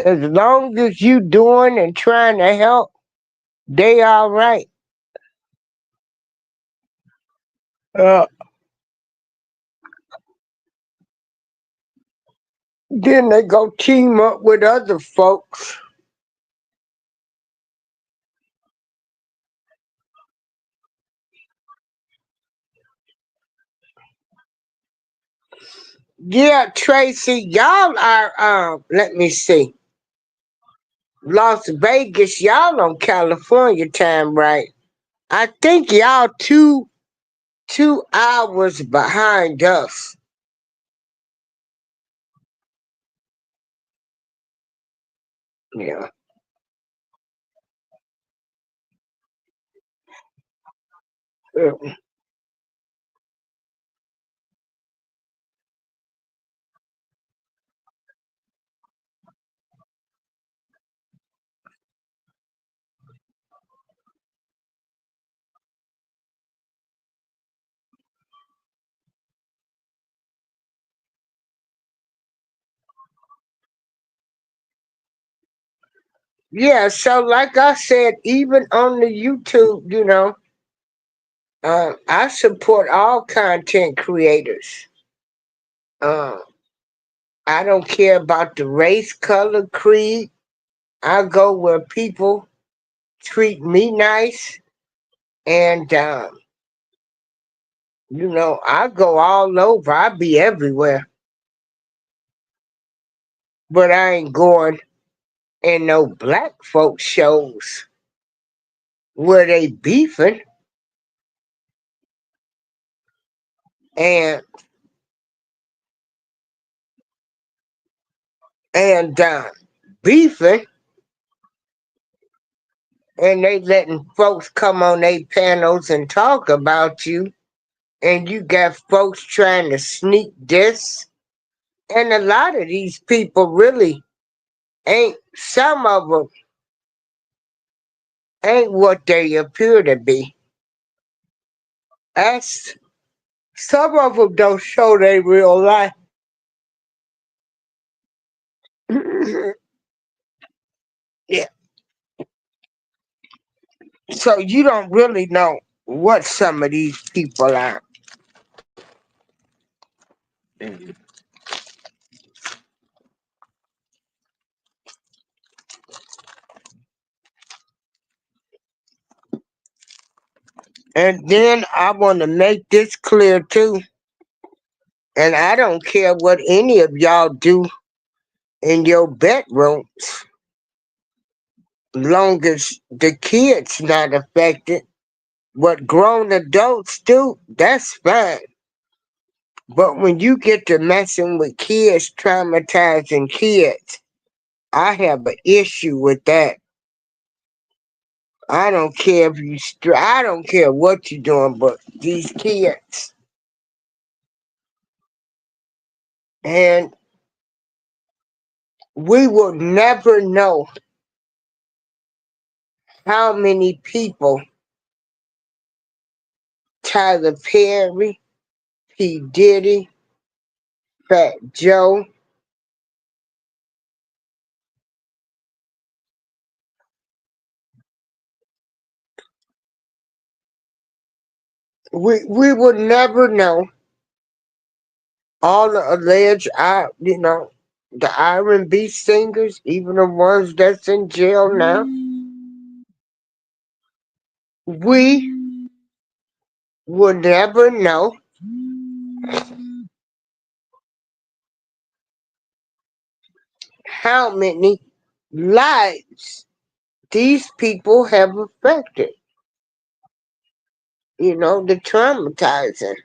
as long as you doing and trying to help, they all right. Uh, then they go team up with other folks. Yeah, Tracy, y'all are let me see. Las Vegas, y'all on California time, right? I think y'all two hours behind us. Yeah. Uh, Yeah, so like I said, even on the YouTube, I support all content creators. Uh, I don't care about the race, color, creed. I go where people treat me nice, and I go all over. I be everywhere, but I ain't going in no black folk shows where they beefing and and beefing, and they letting folks come on their panels and talk about you and you got folks trying to sneak this. And a lot of these people really ain't, some of them ain't what they appear to be. That's, some of them don't show their real life. Yeah. So you don't really know what some of these people are. And then I want to make this clear too. And I don't care what any of y'all do in your bedrooms, long as the kids not affected. What grown adults do, that's fine. But when you get to messing with kids, traumatizing kids, I have an issue with that. I don't care if you, I don't care what you're doing, but these kids. And we will never know how many people Tyler Perry, P. Diddy, Fat Joe, we will never know all the alleged, the R&B singers, even the ones that's in jail now. We will never know how many lives these people have affected. The traumatizing.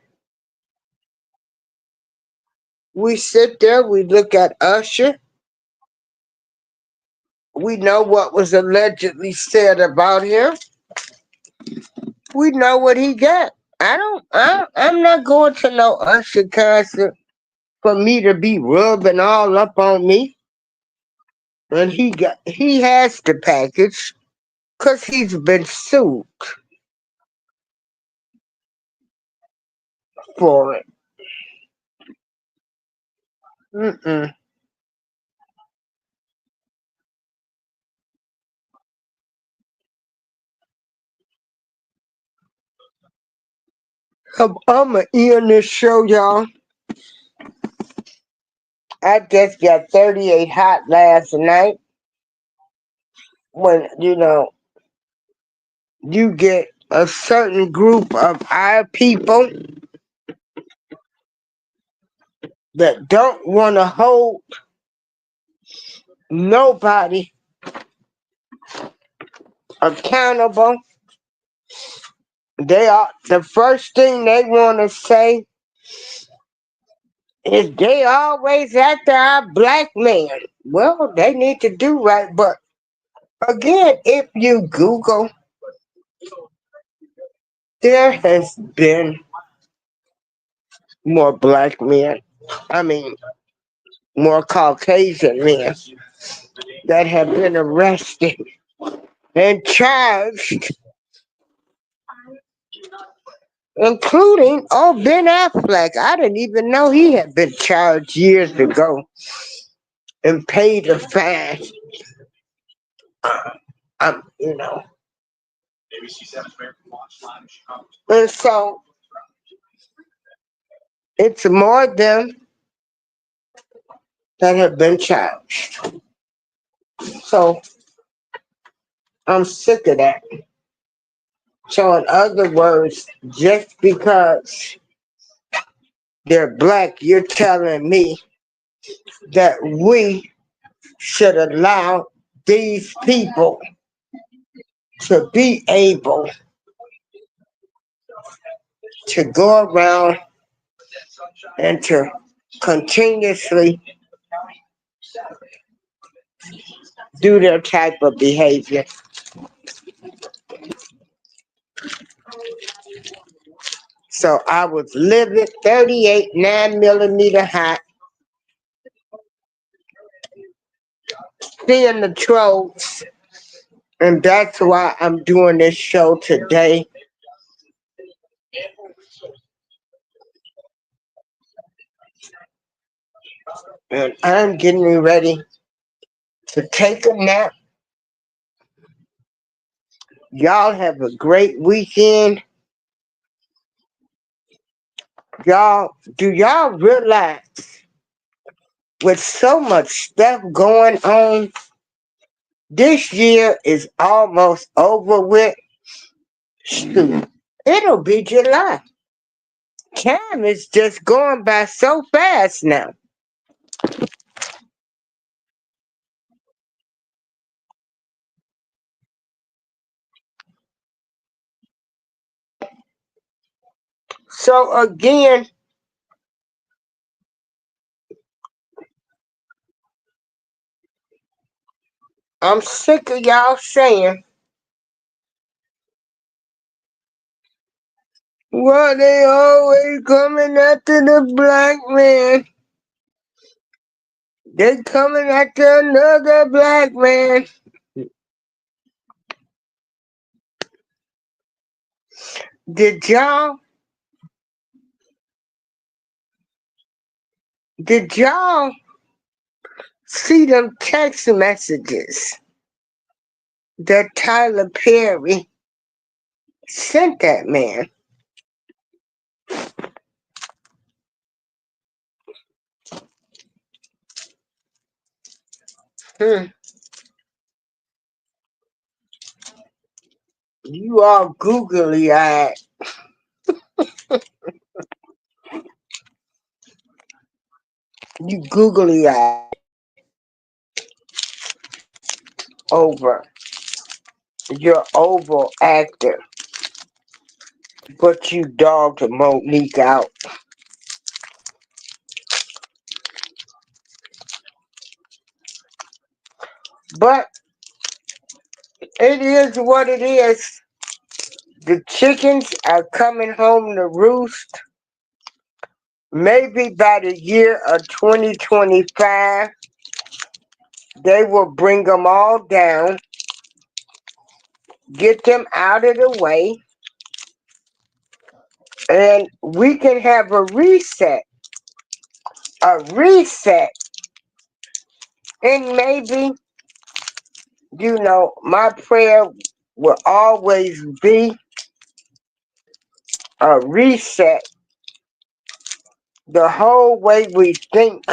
We sit there, we look at Usher, we know what was allegedly said about him. We know what he got. I'm not going to no Usher concert for me to be rubbing all up on me. And he has the package because he's been sued for it. Mm-mm. I'm going to end this show, y'all. I just got 38 hot last night. When, you get a certain group of our people that don't want to hold nobody accountable. They are the first thing they want to say is they always after our black man. Well, they need to do right, but again, if you Google, there has been more black men. I mean, more Caucasian men that have been arrested and charged, including Ben Affleck. I didn't even know he had been charged years ago and paid a fine. Um, you know, and so it's more them that have been charged. So I'm sick of that. So in other words, just because they're black, you're telling me that we should allow these people to be able to go around and to continuously do their type of behavior. So I was living 38 9mm hot, seeing the trolls. And that's why I'm doing this show today. And I'm getting ready to take a nap. Y'all have a great weekend. Do y'all realize with so much stuff going on, this year is almost over with? Shoot, it'll be July. Time is just going by so fast now. So again, I'm sick of y'all saying, well, they always coming after the black man. They coming after another black man. Did y'all did y'all see them text messages that Tyler Perry sent that man? Hmm. You all googly eyed. You googly eyed over. You're overactor, but you dogged Monique out. But it is what it is. The chickens are coming home to roost. Maybe by the year of 2025, they will bring them all down, get them out of the way, and we can have a reset. A reset. And maybe, my prayer will always be a reset. The whole way we think,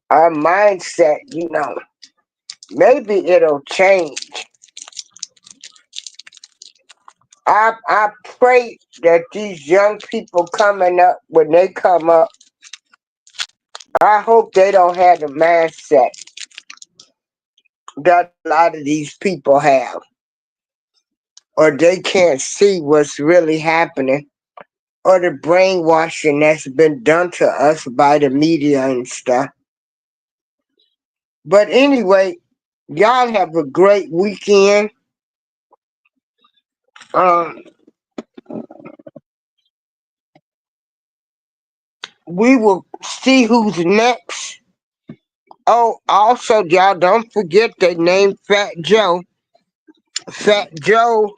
our mindset, maybe it'll change. I pray that these young people coming up, when they come up, I hope they don't have the mindset that a lot of these people have, or they can't see what's really happening, or the brainwashing that's been done to us by the media and stuff. But anyway, y'all have a great weekend. Um, we will see who's next. Oh, also, y'all don't forget they named Fat Joe. Fat Joe,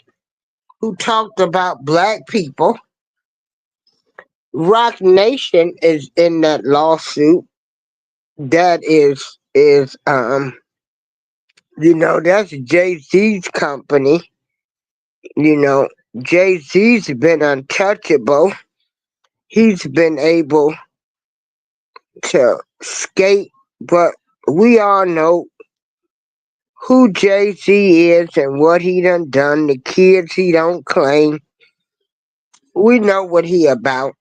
who talked about black people. Rock Nation is in that lawsuit. That that's Jay-Z's company. Jay-Z's been untouchable. He's been able to skate, but we all know who Jay-Z is and what he done, the kids he don't claim. We know what he about.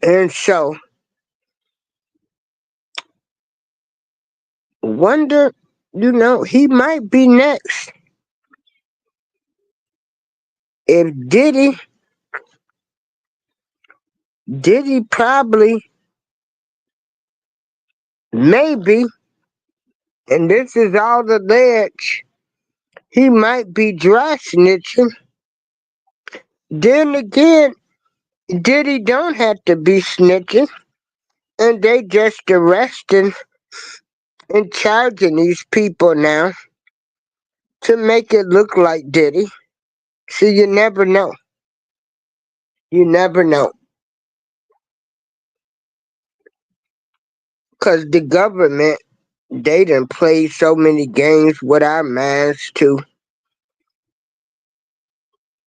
And so, wonder, he might be next. If Diddy probably, maybe, and this is all alleged, He might be dry snitching. Then again, Diddy don't have to be snitching, and they just arresting and charging these people now to make it look like Diddy. So you never know. You never know. Because the government, they done played so many games with our minds too,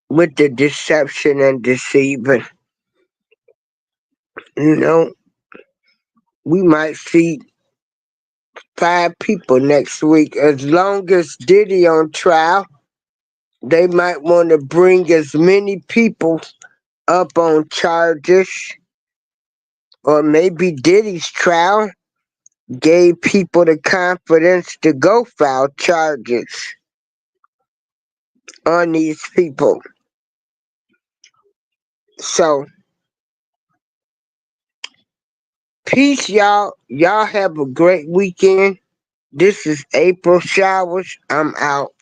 with the deception and deceiving. You know, we might see 5 people next week. As long as Diddy on trial, they might want to bring as many people up on charges, or maybe Diddy's trial gave people the confidence to go file charges on these people. So, peace, y'all. Y'all have a great weekend. This is April Showers. I'm out.